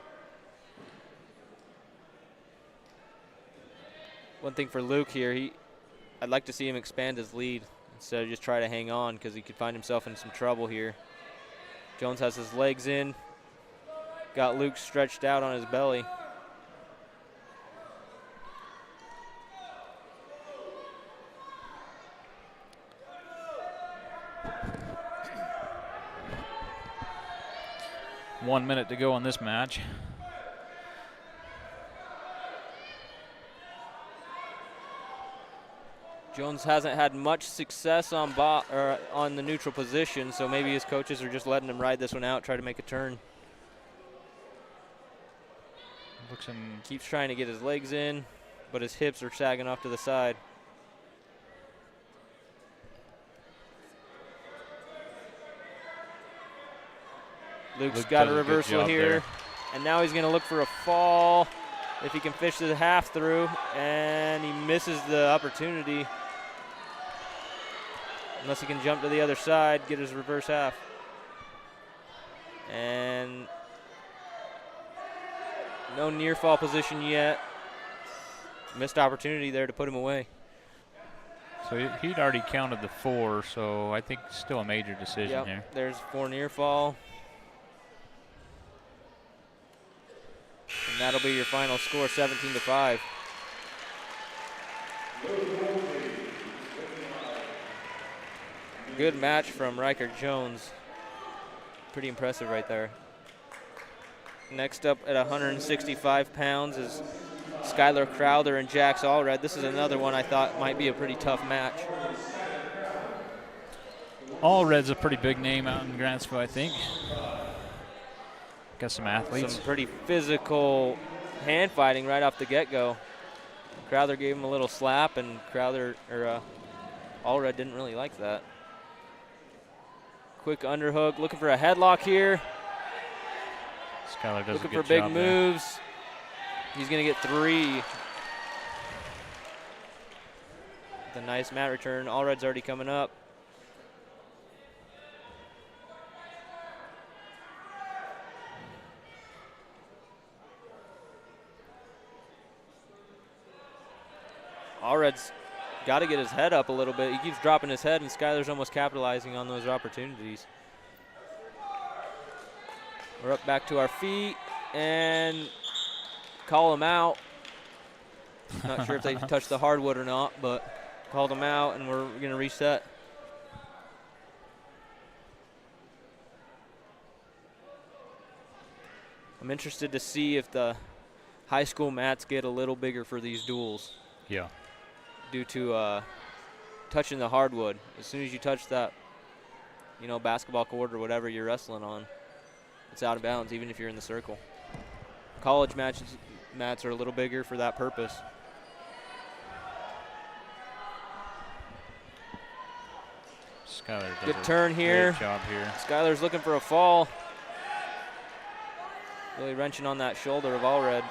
One thing for Luke here, I'd like to see him expand his lead instead of just try to hang on, because he could find himself in some trouble here. Jones has his legs in, got Luke stretched out on his belly. One minute to go in this match. Jones hasn't had much success on the neutral position, so maybe his coaches are just letting him ride this one out, try to make a turn. Keeps trying to get his legs in, but his hips are sagging off to the side. Luke's got a reversal here, there. And now he's going to look for a fall if he can fish the half through, and he misses the opportunity. Unless he can jump to the other side, get his reverse half. And no near fall position yet. Missed opportunity there to put him away. So he'd already counted the 4, so I think still a major decision here. There's 4 near fall. And that'll be your final score, 17-5. Good match from Riker Jones. Pretty impressive right there. Next up at 165 pounds is Skylar Crowther and Jax Allred. This is another one I thought might be a pretty tough match. Allred's a pretty big name out in Grantsville, I think. Got some athletes. Some pretty physical hand fighting right off the get-go. Crowther gave him a little slap, and Allred didn't really like that. Quick underhook, looking for a headlock here. Skylar does looking a good for big job moves. There. He's going to get 3. The nice mat return. Allred's already coming up. Allred's got to get his head up a little bit. He keeps dropping his head, and Skylar's almost capitalizing on those opportunities. We're up back to our feet, and call him out. Not sure if they touched the hardwood or not, but called him out, and we're going to reset. I'm interested to see if the high school mats get a little bigger for these duels. Yeah. Due to touching the hardwood. As soon as you touch that, basketball court or whatever you're wrestling on, it's out of bounds, even if you're in the circle. College mats are a little bigger for that purpose. Skylar does good turn here. Great job here. Skylar's looking for a fall. Really wrenching on that shoulder of Allred.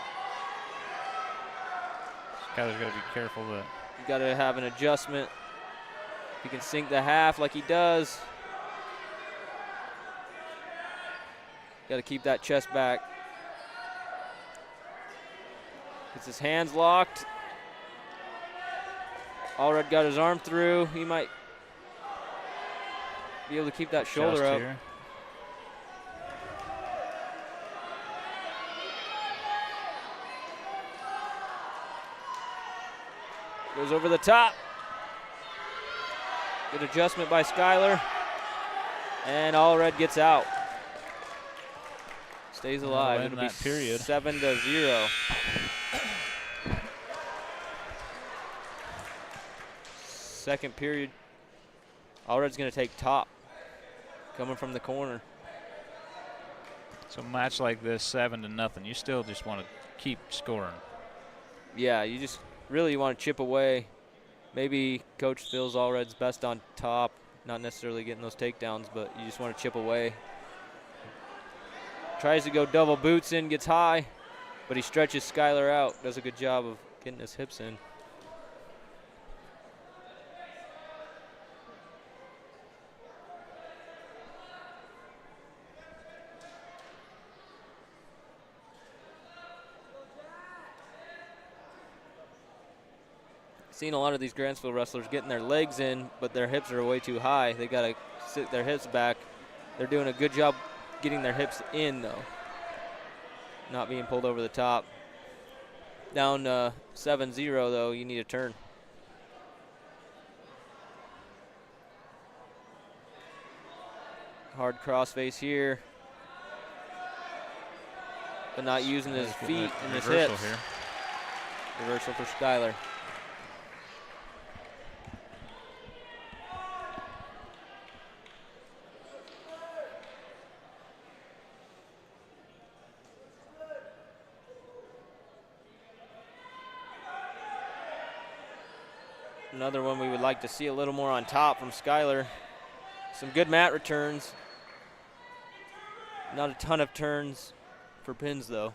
Skylar's got to be careful that. You got to have an adjustment. If he can sink the half like he does. Got to keep that chest back. Gets his hands locked. Allred got his arm through. He might be able to keep that shoulder up. Here. Goes over the top. Good adjustment by Skylar. And Allred gets out. Stays alive. It'll be period. 7-0. Second period. Allred's going to take top. Coming from the corner. So a match like this, 7-0, you still just want to keep scoring. Yeah, you just really want to chip away. Maybe Coach feels Allred's best on top, not necessarily getting those takedowns, but you just want to chip away. Tries to go double boots in, gets high, but he stretches Skylar out. Does a good job of getting his hips in. Seen a lot of these Grantsville wrestlers getting their legs in, but their hips are way too high. They got to sit their hips back. They're doing a good job getting their hips in, though. Not being pulled over the top. Down 7-0, though, you need a turn. Hard crossface here. But not using his feet and his hips. Here. Reversal for Skylar. Another one we would like to see a little more on top from Skylar. Some good mat returns. Not a ton of turns for pins, though.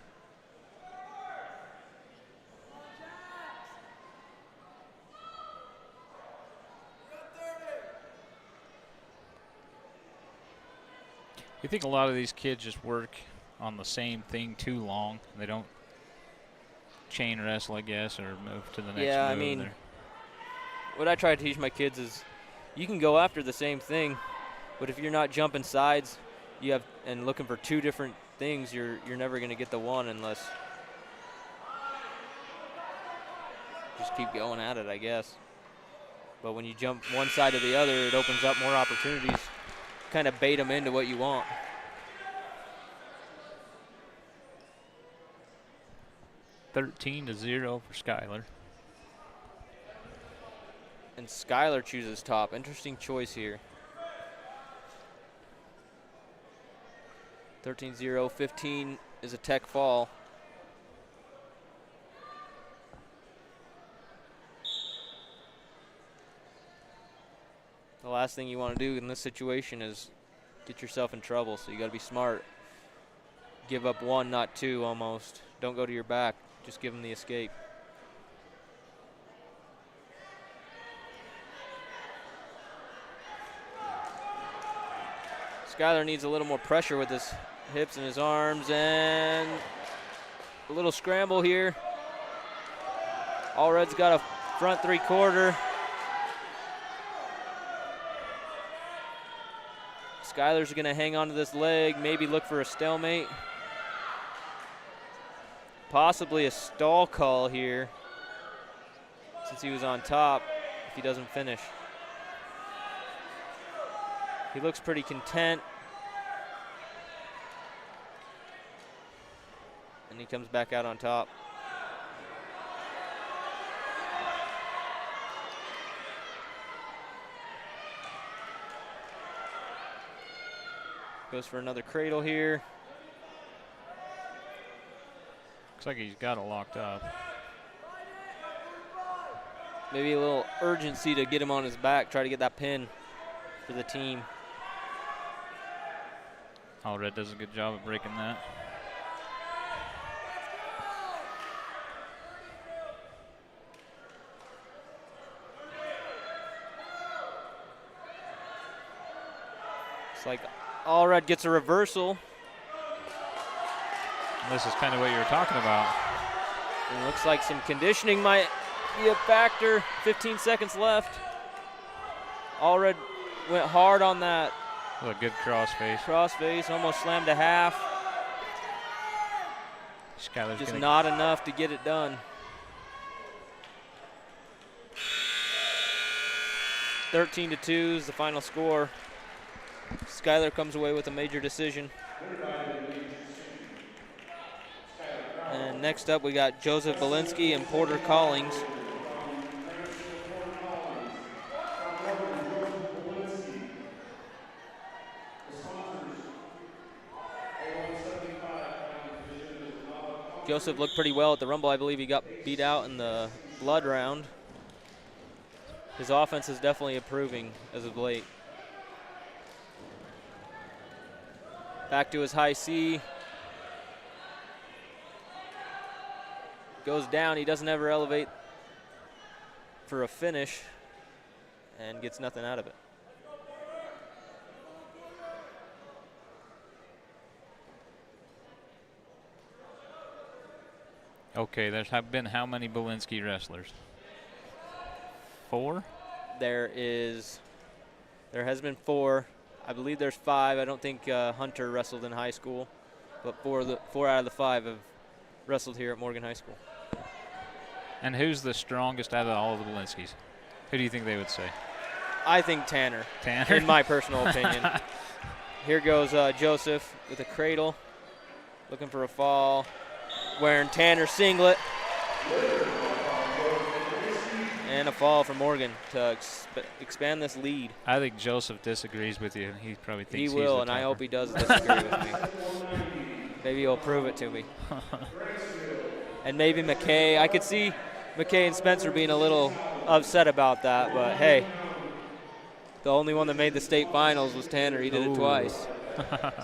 You think a lot of these kids just work on the same thing too long? They don't chain wrestle, I guess, or move to the next move. Yeah, I mean, what I try to teach my kids is you can go after the same thing, but if you're not jumping sides and looking for two different things, you're never going to get the one unless just keep going at it, I guess. But when you jump one side or the other, it opens up more opportunities. Kind of bait them into what you want. $13-0 for Skylar. And Skylar chooses top. Interesting choice here. 13-0, 15 is a tech fall. The last thing you want to do in this situation is get yourself in trouble, so you got to be smart. Give up one, not two almost. Don't go to your back. Just give them the escape. Skylar needs a little more pressure with his hips and his arms, and a little scramble here. Allred's got a front three-quarter. Skylar's going to hang on to this leg, maybe look for a stalemate. Possibly a stall call here since he was on top if he doesn't finish. He looks pretty content. And he comes back out on top. Goes for another cradle here. Looks like he's got it locked up. Maybe a little urgency to get him on his back, try to get that pin for the team. Allred does a good job of breaking that. It's like Allred gets a reversal. This is kind of what you were talking about. And it looks like some conditioning might be a factor. 15 seconds left. Allred went hard on that. What a good crossface. Crossface, almost slammed a half. Skylar's just not enough to get it done. 13-2 is the final score. Skylar comes away with a major decision. And next up, we got Joseph Belinsky and Porter Collings. Joseph looked pretty well at the Rumble. I believe he got beat out in the blood round. His offense is definitely improving as of late. Back to his high C. Goes down. He doesn't ever elevate for a finish and gets nothing out of it. Okay, there's been how many Belinsky wrestlers? 4? There has been 4. I believe there's 5. I don't think Hunter wrestled in high school, but 4 out of the 5 have wrestled here at Morgan High School. And who's the strongest out of all of the Walensky's? Who do you think they would say? I think Tanner. Tanner? In my personal opinion. Here goes Joseph with a cradle, looking for a fall, wearing Tanner's singlet. And a fall for Morgan to expand this lead. I think Joseph disagrees with you. He probably thinks he will, he's and the I tougher. hope he does disagree with me. Maybe he'll prove it to me. And maybe McKay. I could see McKay and Spencer being a little upset about that, but hey, the only one that made the state finals was Tanner. He did it twice.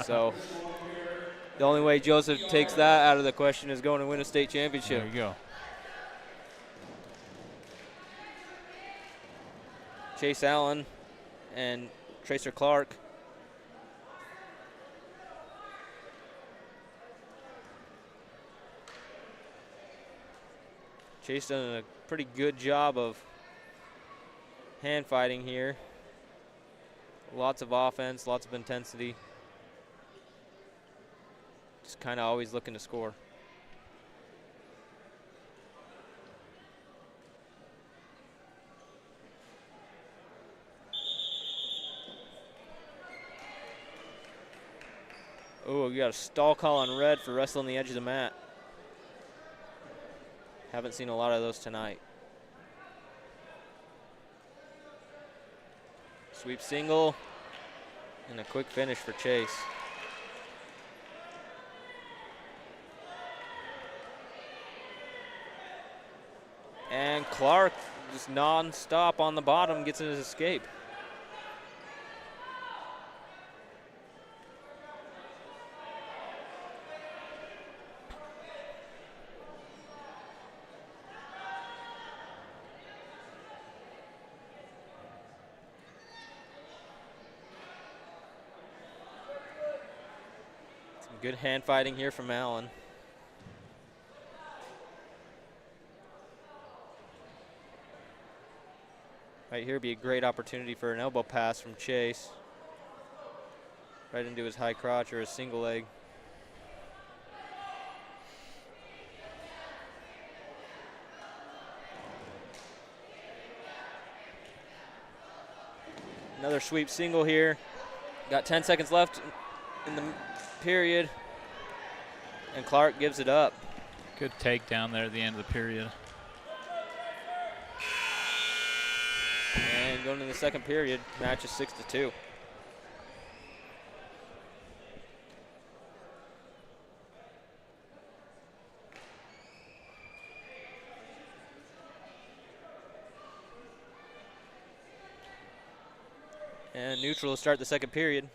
So the only way Joseph takes that out of the question is going to win a state championship. There you go. Chase Allen and Tracer Clark. Chase done a pretty good job of hand fighting here. Lots of offense, lots of intensity. Just kind of always looking to score. Oh, we got a stall call on red for wrestling the edge of the mat. Haven't seen a lot of those tonight. Sweep single and a quick finish for Chase. And Clark just non-stop on the bottom, gets his escape. Good hand fighting here from Allen. Right here would be a great opportunity for an elbow pass from Chase. Right into his high crotch or his single leg. Another sweep single here. Got 10 seconds left in the period, and Clark gives it up. Good takedown there at the end of the period. And going into the second period, match is 6-2. And neutral to start the second period.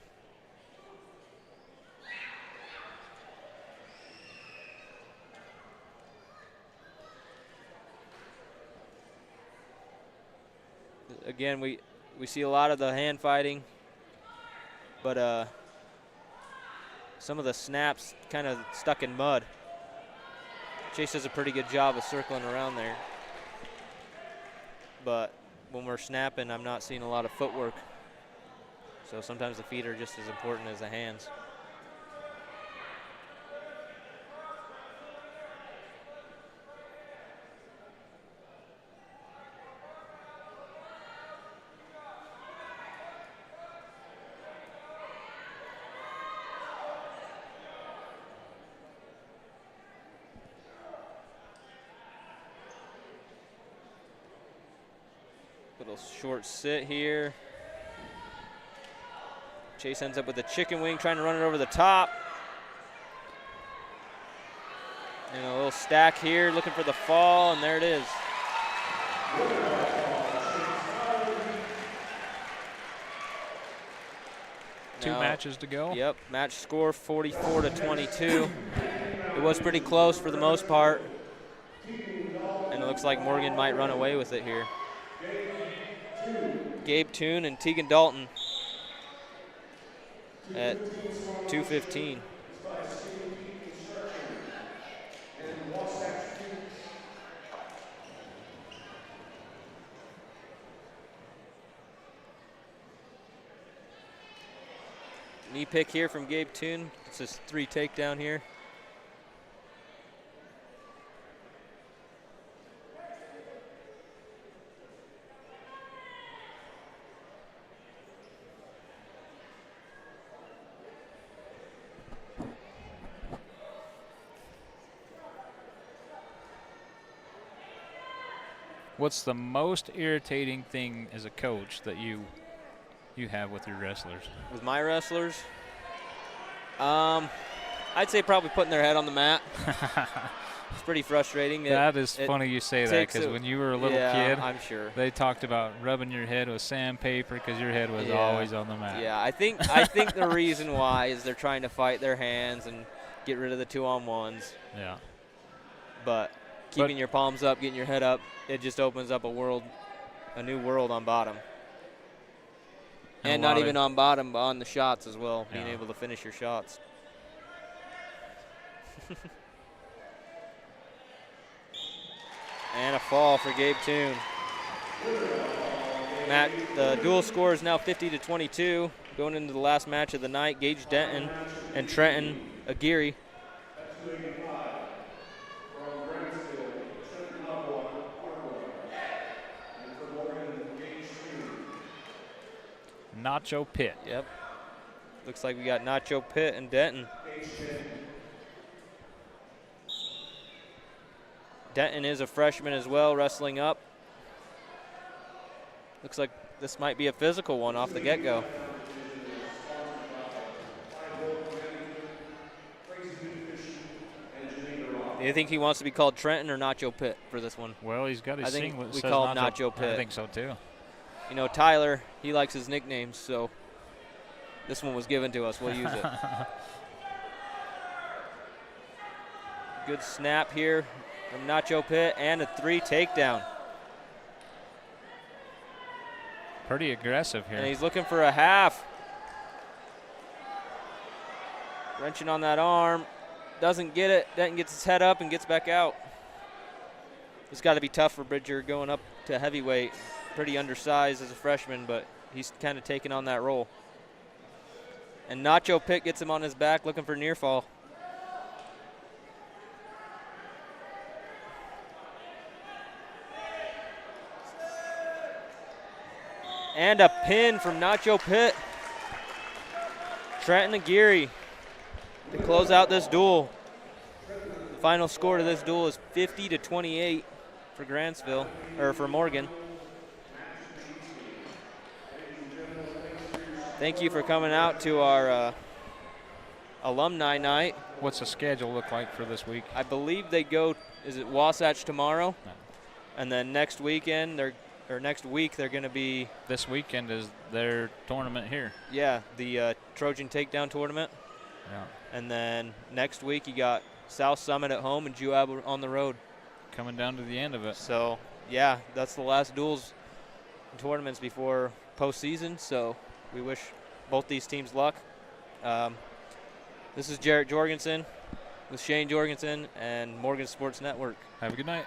Again, we see a lot of the hand fighting, but some of the snaps kind of stuck in mud. Chase does a pretty good job of circling around there. But when we're snapping, I'm not seeing a lot of footwork. So sometimes the feet are just as important as the hands. Little short sit here. Chase ends up with a chicken wing, trying to run it over the top. And a little stack here, looking for the fall, and there it is. Two matches to go. Yep, match score 44-22. It was pretty close for the most part. And it looks like Morgan might run away with it here. Gabe Toon and Tegan Dalton at 2:15. Knee pick here from Gabe Toon. It's his 3 takedown here. What's the most irritating thing as a coach that you have with your wrestlers? With my wrestlers, I'd say probably putting their head on the mat. It's pretty frustrating. That is funny you say that, because when you were a little kid, I'm sure they talked about rubbing your head with sandpaper because your head was always on the mat. Yeah, I think the reason why is they're trying to fight their hands and get rid of the 2-on-1s. Yeah. But keeping your palms up, getting your head up, it just opens up a new world on bottom. And not even on bottom, but on the shots as well, being able to finish your shots. And a fall for Gabe Toon. The dual score is now 50-22. Going into the last match of the night, Gage Denton and Trenton Aguirre. Nacho Pitt. Yep. Looks like we got Nacho Pitt and Denton. Denton is a freshman as well, wrestling up. Looks like this might be a physical one off the get-go. Do you think he wants to be called Trenton or Nacho Pitt for this one? Well, he's got his singlet. I think we call him Nacho Pitt. I think so too. You know, Tyler, he likes his nicknames, so this one was given to us. We'll use it. Good snap here from Nacho Pitt and a 3 takedown. Pretty aggressive here. And he's looking for a half. Wrenching on that arm. Doesn't get it. Denton gets his head up and gets back out. It's got to be tough for Bridger going up to heavyweight. Pretty undersized as a freshman, but he's kind of taking on that role. And Nacho Pitt gets him on his back looking for near fall. And a pin from Nacho Pitt. Trenton Aguirre to close out this duel. The final score to this duel is 50-28 for Grantsville, or for Morgan. Thank you for coming out to our alumni night. What's the schedule look like for this week? I believe they go, is it Wasatch tomorrow? No. And then next weekend, next week, they're going to be. This weekend is their tournament here. Yeah, the Trojan Takedown Tournament. Yeah. And then next week, you got South Summit at home and Juab on the road. Coming down to the end of it. So, yeah, that's the last duels and tournaments before postseason. So we wish both these teams luck. This is Jarrett Jorgensen with Shane Jorgensen and Morgan Sports Network. Have a good night.